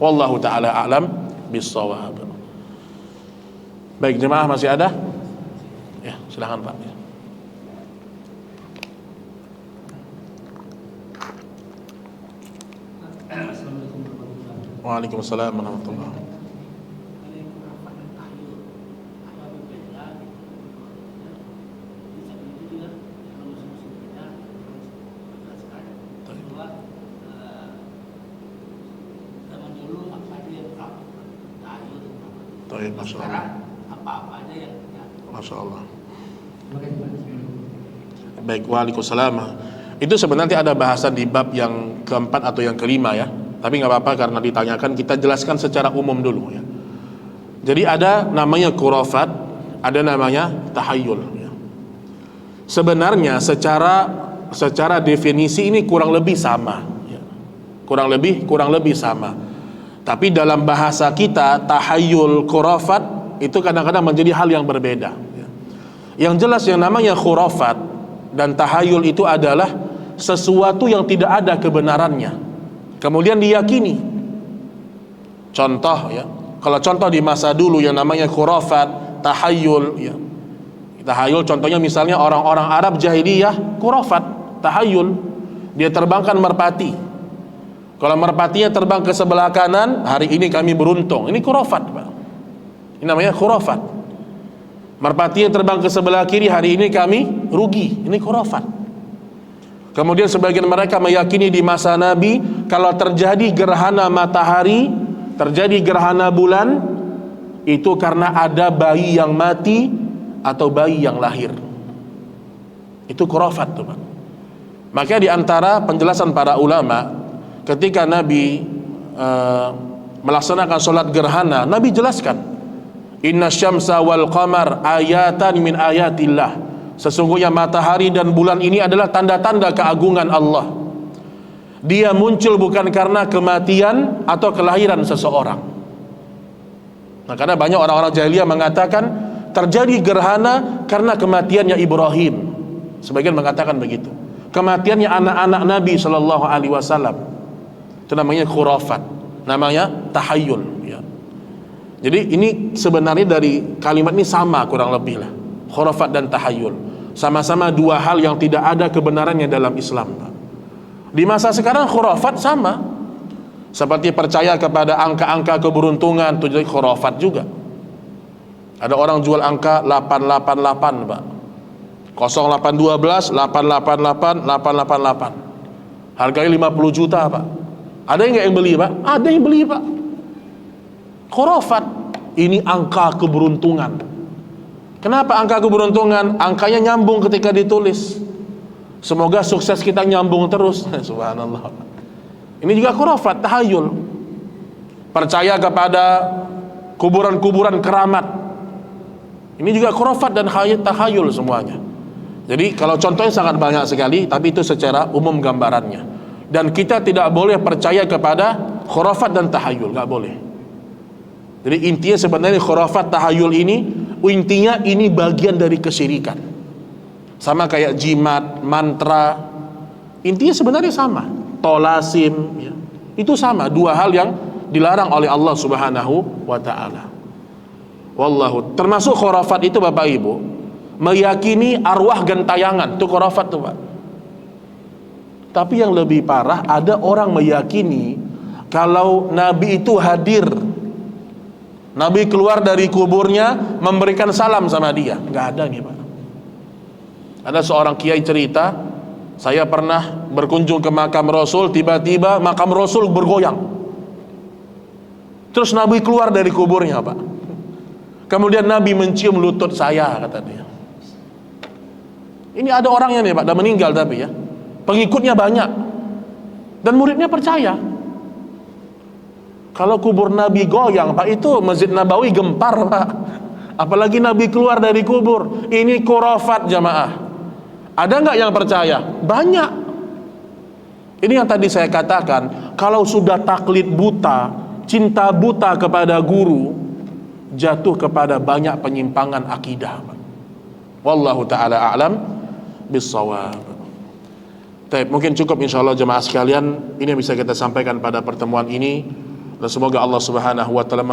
Wallahu taala a'lam bissawab. Baik, jemaah masih ada? Ya, silakan Pak. Waalaikumsalam warahmatullahi wabarakatuh. Masya Allah. Masya Allah. Baik, waalaikumsalam. Itu sebenarnya ada bahasan di bab yang keempat atau yang kelima ya. Tapi nggak apa-apa karena ditanyakan, kita jelaskan secara umum dulu ya. Jadi ada namanya khurafat, ada namanya tahayyul ya. Sebenarnya secara definisi ini kurang lebih sama ya. Kurang lebih sama. Tapi dalam bahasa kita tahayyul, khurafat itu kadang-kadang menjadi hal yang berbeda ya. Yang jelas yang namanya khurafat dan tahayyul itu adalah sesuatu yang tidak ada kebenarannya, kemudian diyakini. Contoh ya, kalau contoh di masa dulu yang namanya khurafat, tahayyul ya. Tahayyul contohnya misalnya orang-orang Arab jahiliyah khurafat, tahayyul. Dia terbangkan merpati. Kalau merpatinya terbang ke sebelah kanan, hari ini kami beruntung. Ini khurafat, Pak. Ini namanya khurafat. Merpatinya terbang ke sebelah kiri, hari ini kami rugi. Ini khurafat. Kemudian sebagian mereka meyakini di masa Nabi, kalau terjadi gerhana matahari, terjadi gerhana bulan, itu karena ada bayi yang mati atau bayi yang lahir. Itu khurafat tuh, Pak. Makanya di antara penjelasan para ulama, ketika Nabi melaksanakan sholat gerhana, Nabi jelaskan, inna syamsa wal qamar ayatan min ayatillah. Sesungguhnya matahari dan bulan ini adalah tanda-tanda keagungan Allah. Dia muncul bukan karena kematian atau kelahiran seseorang. Nah, karena banyak orang-orang jahiliyah mengatakan terjadi gerhana karena kematiannya Ibrahim. Sebagian mengatakan begitu. Kematiannya anak-anak Nabi Shallallahu Alaihi Wasallam. Itu namanya khurafat, namanya tahayyul ya. Jadi ini sebenarnya dari kalimat ini sama kurang lebih lah, khurafat dan tahayyul, sama-sama dua hal yang tidak ada kebenarannya dalam Islam, Pak. Di masa sekarang khurafat sama, seperti percaya kepada angka-angka keberuntungan, itu jadi khurafat juga. Ada orang jual angka 888, Pak, 0812 888 888, harganya 50 juta, Pak. Ada yang nggak yang beli, Pak? Ada yang beli, Pak. Khurafat. Ini angka keberuntungan. Kenapa angka keberuntungan? Angkanya nyambung ketika ditulis. Semoga sukses kita nyambung terus. Subhanallah. Ini juga khurafat, tahayyul. Percaya kepada kuburan-kuburan keramat. Ini juga khurafat dan tahayyul semuanya. Jadi kalau contohnya sangat banyak sekali, tapi itu secara umum gambarannya. Dan kita tidak boleh percaya kepada khurafat dan tahayyul, nggak boleh. Jadi intinya sebenarnya khurafat, tahayyul ini, intinya ini bagian dari kesyirikan. Sama kayak jimat, mantra, intinya sebenarnya sama. Tolasim, ya. Itu sama, dua hal yang dilarang oleh Allah Subhanahu wa Ta'ala. Wallahu, termasuk khurafat itu Bapak Ibu, meyakini arwah gentayangan, itu khurafat tuh, Pak. Tapi yang lebih parah, ada orang meyakini kalau Nabi itu hadir, Nabi keluar dari kuburnya memberikan salam sama dia. Nggak ada nih, Pak. Ada seorang kiai cerita, saya pernah berkunjung ke makam Rasul, tiba-tiba makam Rasul bergoyang. Terus Nabi keluar dari kuburnya, Pak. Kemudian Nabi mencium lutut saya, kata dia. Ini ada orangnya nih, Pak, udah meninggal tapi ya. Pengikutnya banyak dan muridnya percaya. Kalau kubur Nabi goyang, Pak, itu Masjid Nabawi gempar, Pak. Apalagi Nabi keluar dari kubur. Ini khurafat, jamaah. Ada nggak yang percaya? Banyak. Ini yang tadi saya katakan, kalau sudah taklid buta, cinta buta kepada guru, jatuh kepada banyak penyimpangan akidah, Pak. Wallahu ta'ala a'lam bissawab. Mungkin cukup insyaallah jemaah sekalian, ini yang bisa kita sampaikan pada pertemuan ini. dan semoga Allah Subhanahu wa taala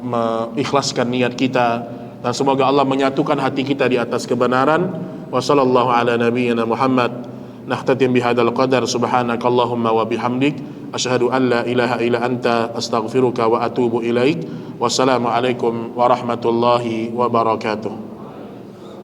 mengikhlaskan niat kita, dan semoga Allah menyatukan hati kita di atas kebenaran. Wa sallallahu ala nabiyyina Muhammad. Nahtatim bihadzal qadar, subhanakallahumma wa bihamdik, asyhadu an la ilaha illa anta, astaghfiruka wa atubu ilaik. Wassalamu alaikum warahmatullahi wabarakatuh.